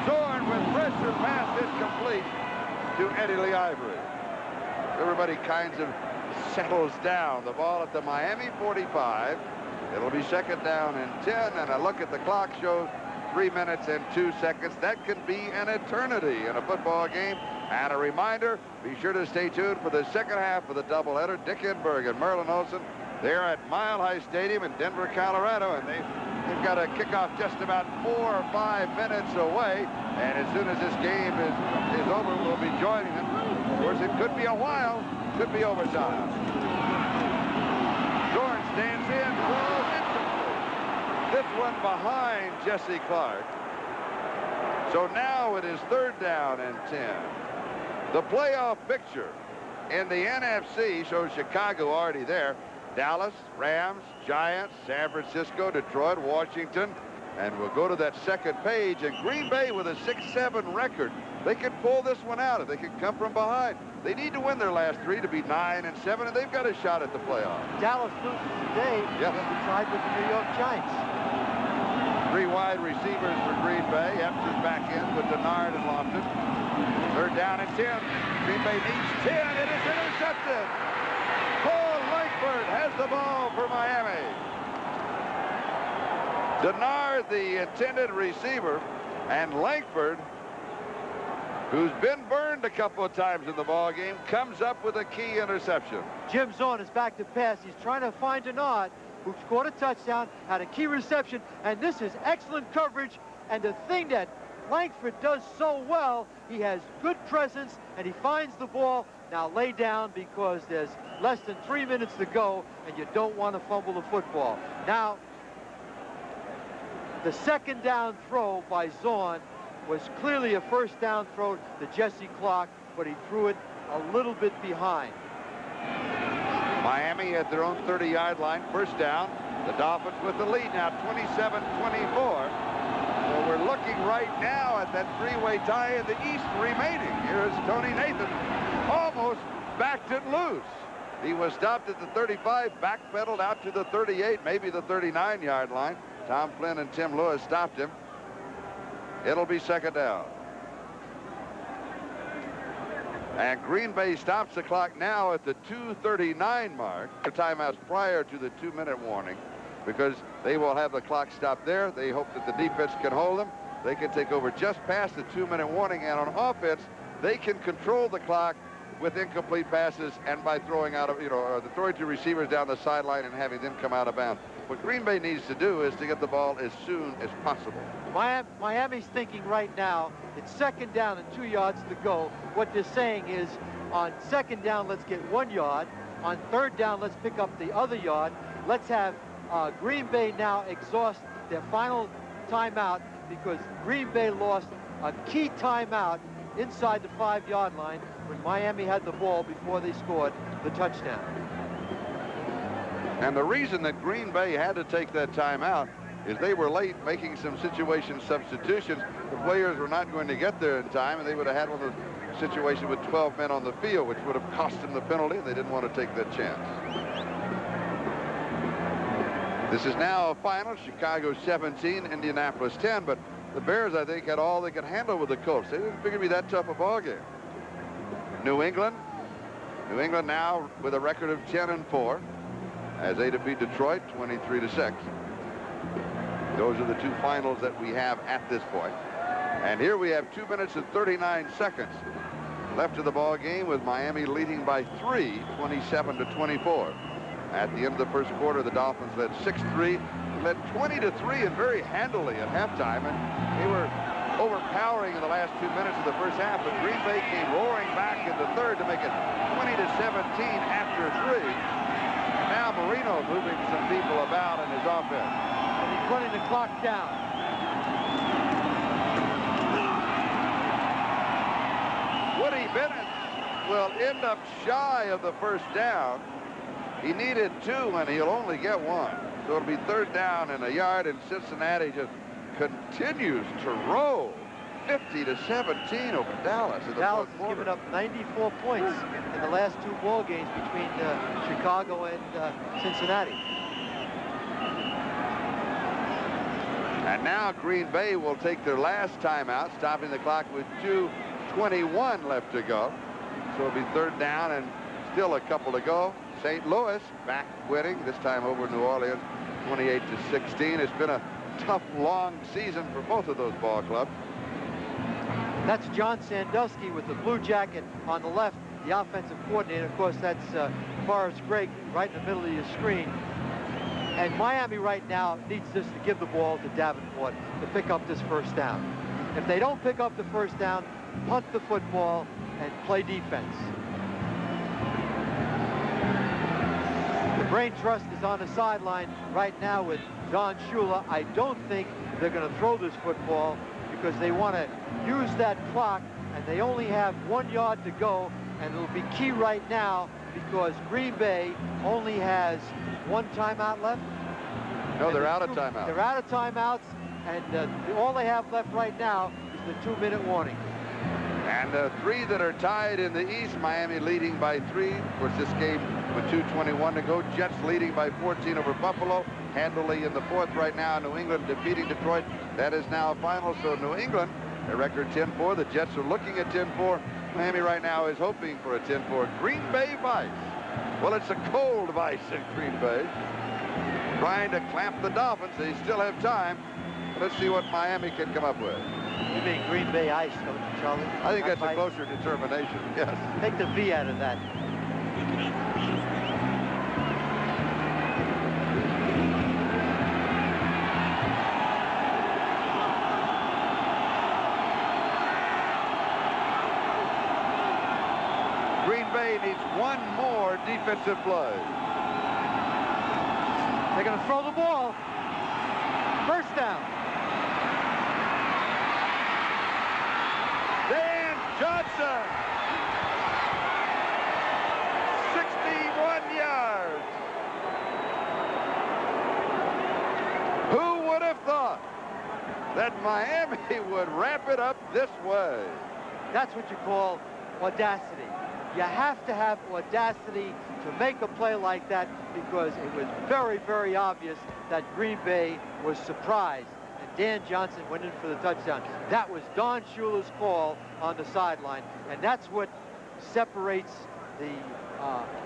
Zorn with pressure, pass incomplete to Eddie Lee Ivery. Everybody kinds of settles down. The ball at the Miami 45. It'll be second down and 10, and a look at the clock shows 3 minutes and 2 seconds. That can be an eternity in a football game. And a reminder, be sure to stay tuned for the second half of the doubleheader. Dick Enberg and Merlin Olsen, they're at Mile High Stadium in Denver, Colorado, and they've got a kickoff just about 4 or 5 minutes away. And as soon as this game is over, we'll be joining them. Of course, it could be a while, could be overtime. Zorn stands in, throws incomplete. This one behind Jesse Clark. So now it is third down and 10. The playoff picture in the NFC shows Chicago already there. Dallas, Rams, Giants, San Francisco, Detroit, Washington. And we'll go to that second page. And Green Bay with a 6-7 record. They can pull this one out if they can come from behind. They need to win their last 3 to be 9-7, and they've got a shot at the playoffs.
Dallas loses today.
Yep.
They'll be tied with the New York Giants.
3 wide receivers for Green Bay. Epps is back in with Dennard and Lofton. Third down and 10. Green Bay needs 10. It is intercepted. Paul Langford has the ball for Miami. Dennard, the intended receiver, and Langford, who's been burned a couple of times in the ball game, comes up with a key interception.
Jim Zorn is back to pass. He's trying to find Dennard, who scored a touchdown, had a key reception, and this is excellent coverage. And the thing that Langford does so well, he has good presence, and he finds the ball. Now lay down, because there's less than 3 minutes to go, and you don't want to fumble the football. Now, the second down throw by Zorn was clearly a first down throw to Jesse Clark, but he threw it a little bit behind.
Miami at their own 30-yard line, first down. The Dolphins with the lead now, 27-24. So we're looking right now at that 3-way tie in the East remaining. Here's Tony Nathan, almost backed it loose. He was stopped at the 35, backpedaled out to the 38, maybe the 39-yard line. Tom Flynn and Tim Lewis stopped him. It'll be second down. And Green Bay stops the clock now at the 2:39 mark. The timeouts prior to the 2-minute warning, because they will have the clock stop there. They hope that the defense can hold them. They can take over just past the 2-minute warning, and on offense, they can control the clock with incomplete passes and by throwing out of, throwing to receivers down the sideline and having them come out of bounds. What Green Bay needs to do is to get the ball as soon as possible.
Miami's thinking right now, it's 2nd down and 2 yards to go. What they're saying is, on 2nd down, let's get 1 yard. On 3rd down, let's pick up the other yard. Let's have Green Bay now exhaust their final timeout, because Green Bay lost a key timeout inside the 5-yard line when Miami had the ball before they scored the touchdown.
And the reason that Green Bay had to take that timeout is they were late making some situation substitutions. The players were not going to get there in time, and they would have had one of those situations with 12 men on the field, which would have cost them the penalty, and they didn't want to take that chance. This is now a final. Chicago 17, Indianapolis 10, but the Bears, I think, had all they could handle with the Colts. They didn't figure it'd be that tough a ball game. New England now with a record of 10-4, as they defeat Detroit 23-6. Those are the 2 finals that we have at this point. And here we have 2 minutes and 39 seconds left of the ball game, with Miami leading by 3, 27-24. At the end of the first quarter, the Dolphins led 6-3, led 20-3, and very handily at halftime. And they were overpowering in the last 2 minutes of the first half, but Green Bay came roaring back in the third to make it 20-17 after 3. And now Marino moving some people about in his offense.
And he's running the clock down.
Woody Bennett will end up shy of the first down. He needed 2, and he'll only get 1. So it'll be 3rd down and 1 yard, and Cincinnati just continues to roll 50-17 over Dallas.
Dallas has given up 94 points in the last 2 ball games between Chicago and Cincinnati.
And now Green Bay will take their last timeout, stopping the clock with 2:21 left to go. So it'll be 3rd down and still a couple to go. St. Louis back winning, this time over New Orleans, 28-16. It's been a tough, long season for both of those ball clubs.
That's John Sandusky with the blue jacket on the left, the offensive coordinator. Of course, that's Forrest Gregg right in the middle of your screen. And Miami right now needs this to give the ball to Davenport to pick up this 1st down. If they don't pick up the 1st down, punt the football and play defense. The Brain Trust is on the sideline right now with Don Shula. I don't think they're going to throw this football because they want to use that clock, and they only have 1 yard to go, and it'll be key right now because Green Bay only has 1 timeout left.
No, they're out of timeouts.
They're out of timeouts, and all they have left right now is the 2-minute warning.
And 3 that are tied in the East. Miami leading by 3. Of course, this game with 2:21 to go. Jets leading by 14 over Buffalo. Handily in the 4th right now. New England defeating Detroit. That is now a final. So New England, a record 10-4. The Jets are looking at 10-4. Miami right now is hoping for a 10-4. Green Bay Vice. Well, it's a cold Vice in Green Bay. Trying to clamp the Dolphins. They still have time. Let's see what Miami can come up with.
You mean Green Bay Ice, don't you, Charlie?
I think that's a closer determination, yes.
Take the V out of that.
Green Bay needs 1 more defensive play.
They're going to throw the ball. 1st down.
Dan Johnson, 61 yards. Who would have thought that Miami would wrap it up this way?
That's what you call audacity. You have to have audacity to make a play like that because it was very, very obvious that Green Bay was surprised. Dan Johnson went in for the touchdown. That was Don Shula's call on the sideline, and that's what separates the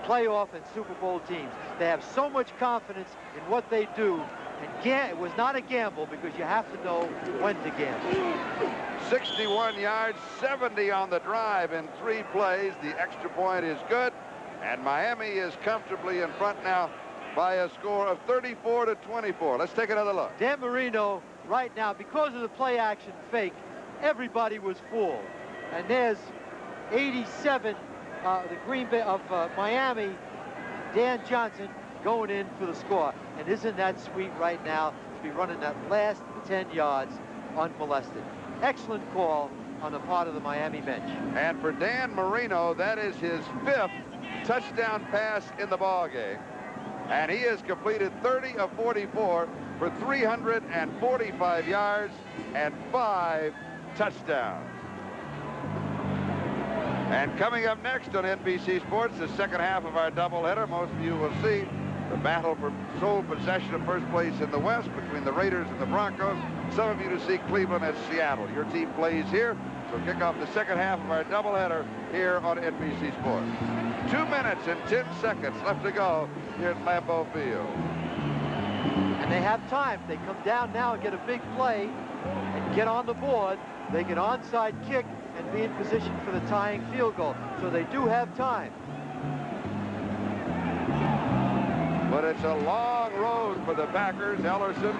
playoff and Super Bowl teams. They have so much confidence in what they do And it was not a gamble because you have to know when to gamble.
61 yards, 70 on the drive in 3 plays. The extra point is good, and Miami is comfortably in front now by a score of 34-24. Let's take another look.
Dan Marino right now, because of the play action fake, everybody was fooled. And there's 87, the Green Bay of Miami, Dan Johnson going in for the score. And isn't that sweet right now to be running that last 10 yards unmolested. Excellent call on the part of the Miami bench.
And for Dan Marino, that is his 5th touchdown pass in the ball game. And he has completed 30 of 44 for 345 yards and 5 touchdowns. And coming up next on NBC Sports, the second half of our doubleheader, most of you will see the battle for sole possession of first place in the West between the Raiders and the Broncos. Some of you to see Cleveland at Seattle. Your team plays here, so kick off the second half of our doubleheader here on NBC Sports. 2 minutes and 10 seconds left to go here at Lambeau Field.
And they have time. They come down now and get a big play and get on the board. They can onside kick and be in position for the tying field goal. So they do have time.
But it's a long road for the Packers. Ellerson.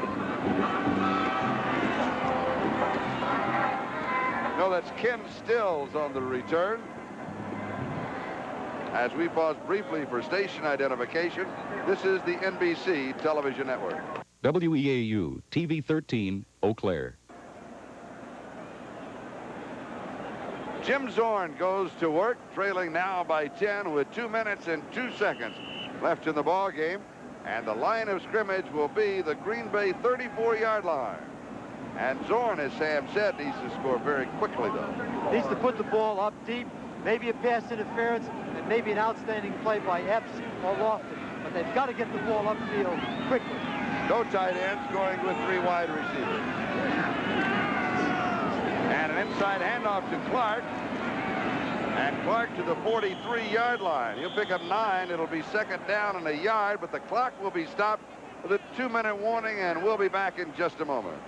No, that's Ken Stills on the return. As we pause briefly for station identification, this is the NBC television network.
WEAU, TV 13, Eau Claire.
Jim Zorn goes to work, trailing now by 10 with 2 minutes and 2 seconds left in the ball game. And the line of scrimmage will be the Green Bay 34-yard line. And Zorn, as Sam said, needs to score very quickly, though.
Needs to put the ball up deep, maybe a pass interference, and maybe an outstanding play by Epps or Lofton. But they've got to get the ball upfield quickly.
No tight ends, going with 3 wide receivers. And an inside handoff to Clark. And Clark to the 43-yard line. He'll pick up 9. It'll be second down and 1 yard, but the clock will be stopped with a 2-minute warning, and we'll be back in just a moment.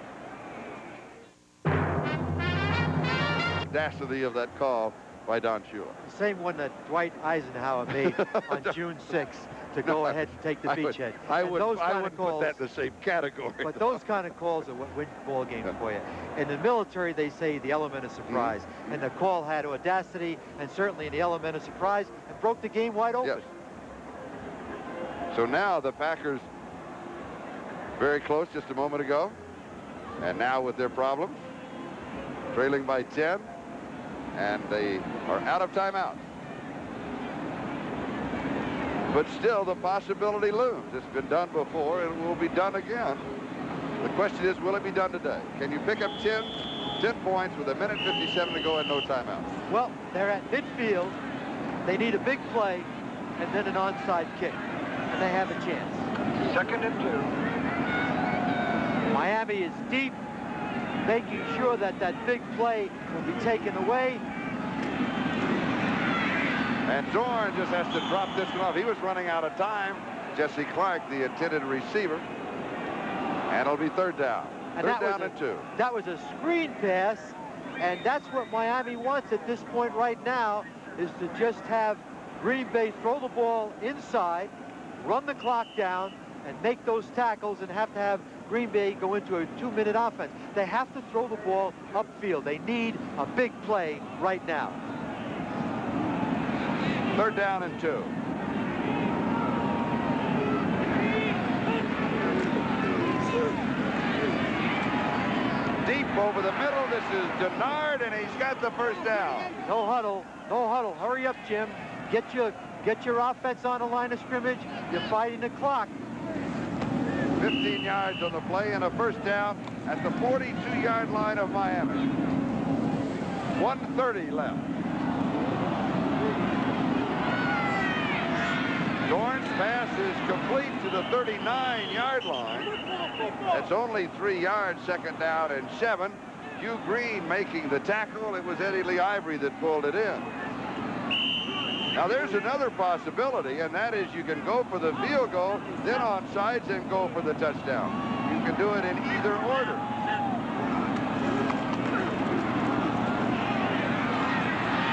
Audacity of that call by Don Shula.
The same one that Dwight Eisenhower made on June 6th to go ahead and take the beachhead.
I wouldn't put that in the same category.
But those kind of calls are what win ball games for you. In the military, they say the element of surprise. And the call had audacity, and certainly in the element of surprise, and broke the game wide open.
Yes. So now the Packers very close just a moment ago. And now with their problems, trailing by 10. And they are out of timeout. But still, the possibility looms. It's been done before, and it will be done again. The question is, will it be done today? Can you pick up 10 points with 1:57 to go and no timeout?
Well, they're at midfield. They need a big play and then an onside kick, and they have a chance.
2nd and 2.
Miami is deep, making sure that that big play will be taken away.
And Zorn just has to drop this one off. He was running out of time. Jesse Clark, the intended receiver. And it'll be 3rd down.
And
third down and 2.
That was a screen pass, and that's what Miami wants at this point right now, is to just have Green Bay throw the ball inside, run the clock down, and make those tackles, and have to have Green Bay go into a 2-minute offense. They have to throw the ball upfield. They need a big play right now.
3rd down and 2. Deep over the middle. This is Dennard, and he's got the first down.
No huddle. No huddle. Hurry up, Jim. Get your offense on the line of scrimmage. You're fighting the clock.
15 yards on the play and a first down at the 42-yard line of Miami. 1:30 left. Zorn's pass is complete to the 39-yard line. That's only 3 yards, second down and 7. Hugh Green making the tackle. It was Eddie Lee Ivery that pulled it in. Now there's another possibility, and that is you can go for the field goal, then onside, and go for the touchdown. can do it in either order.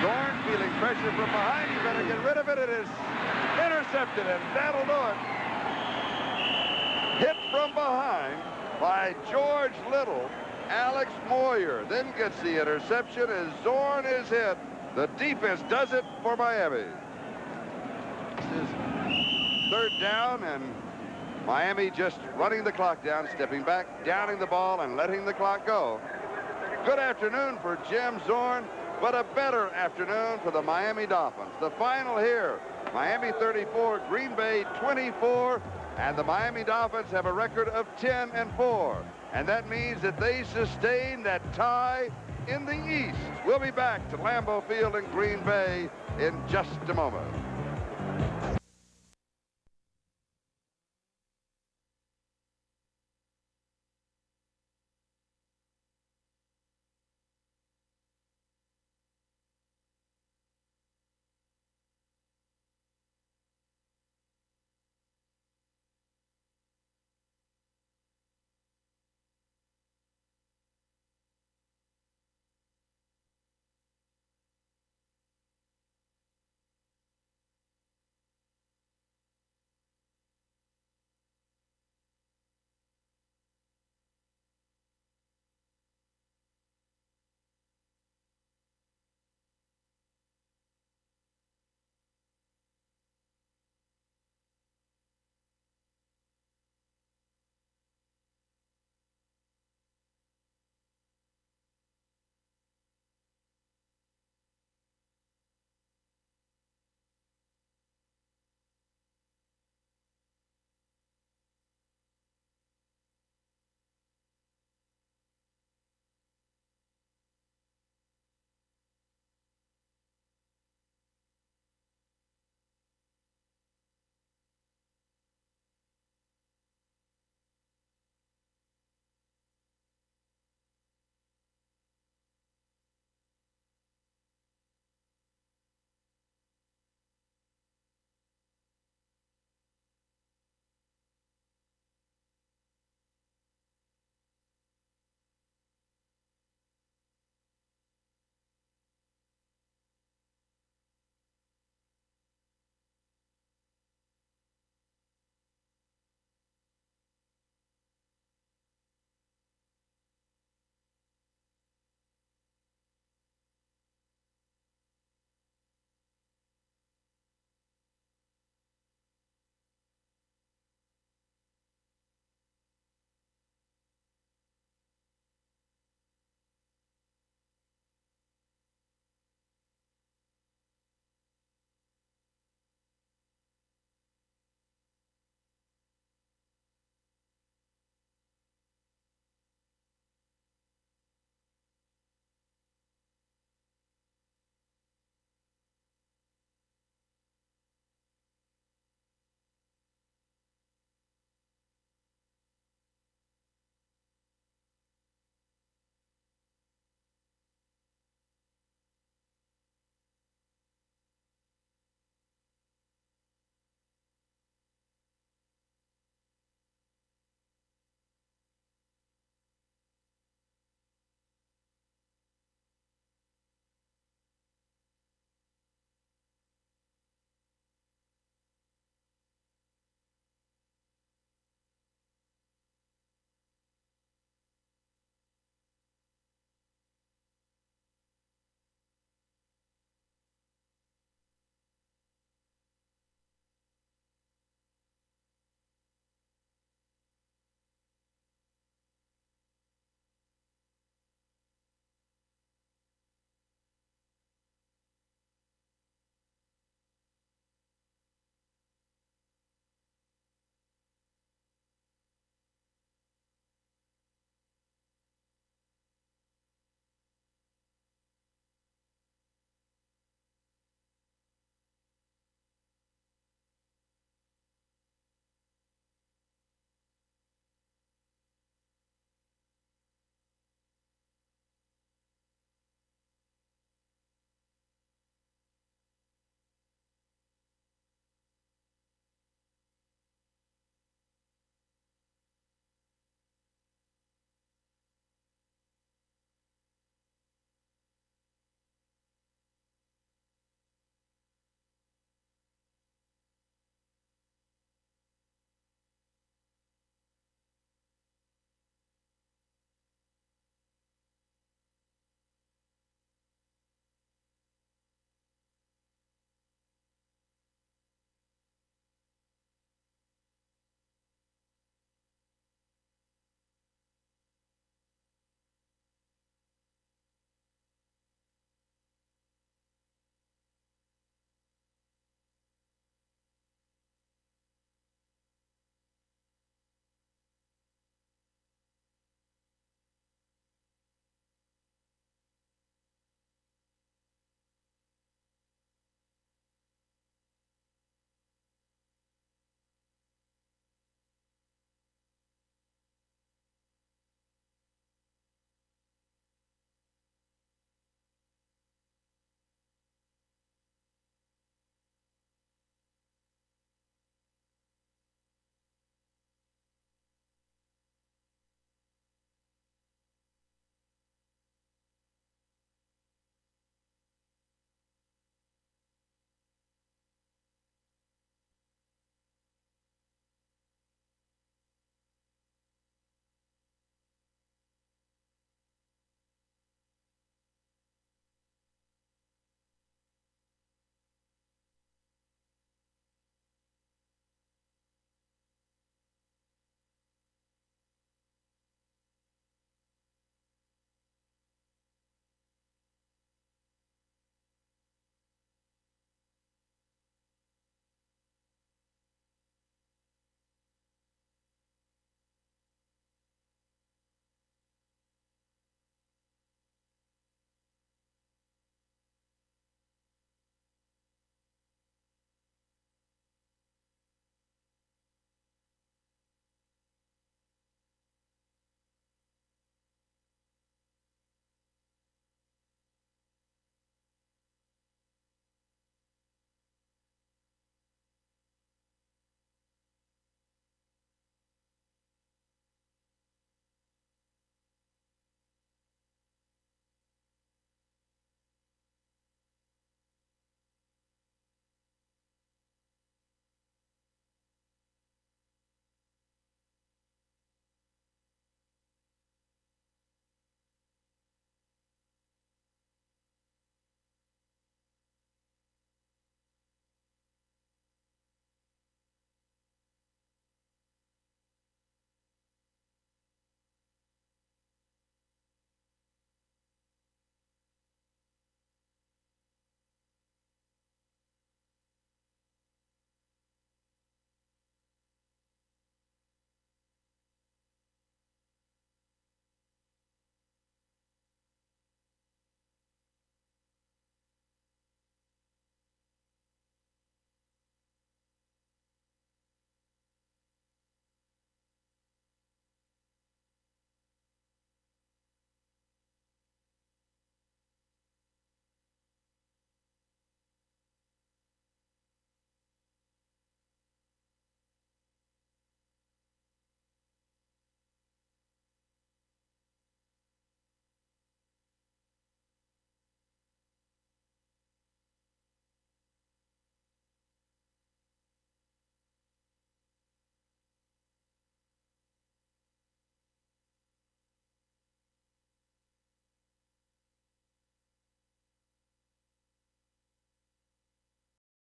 Zorn feeling pressure from behind. You better get rid of it. It is intercepted, and that'll do it. Hit from behind by George Little. Alex Moyer then gets the interception as Zorn is hit. The defense does it for Miami. This is third down, and Miami just running the clock down, stepping back, downing the ball, and letting the clock go. Good afternoon for Jim Zorn, but a better afternoon for the Miami Dolphins. The final here, Miami 34, Green Bay 24, and the Miami Dolphins have a record of 10-4. And that means that they sustain that tie in the East. We'll be back to Lambeau Field in Green Bay in just a moment.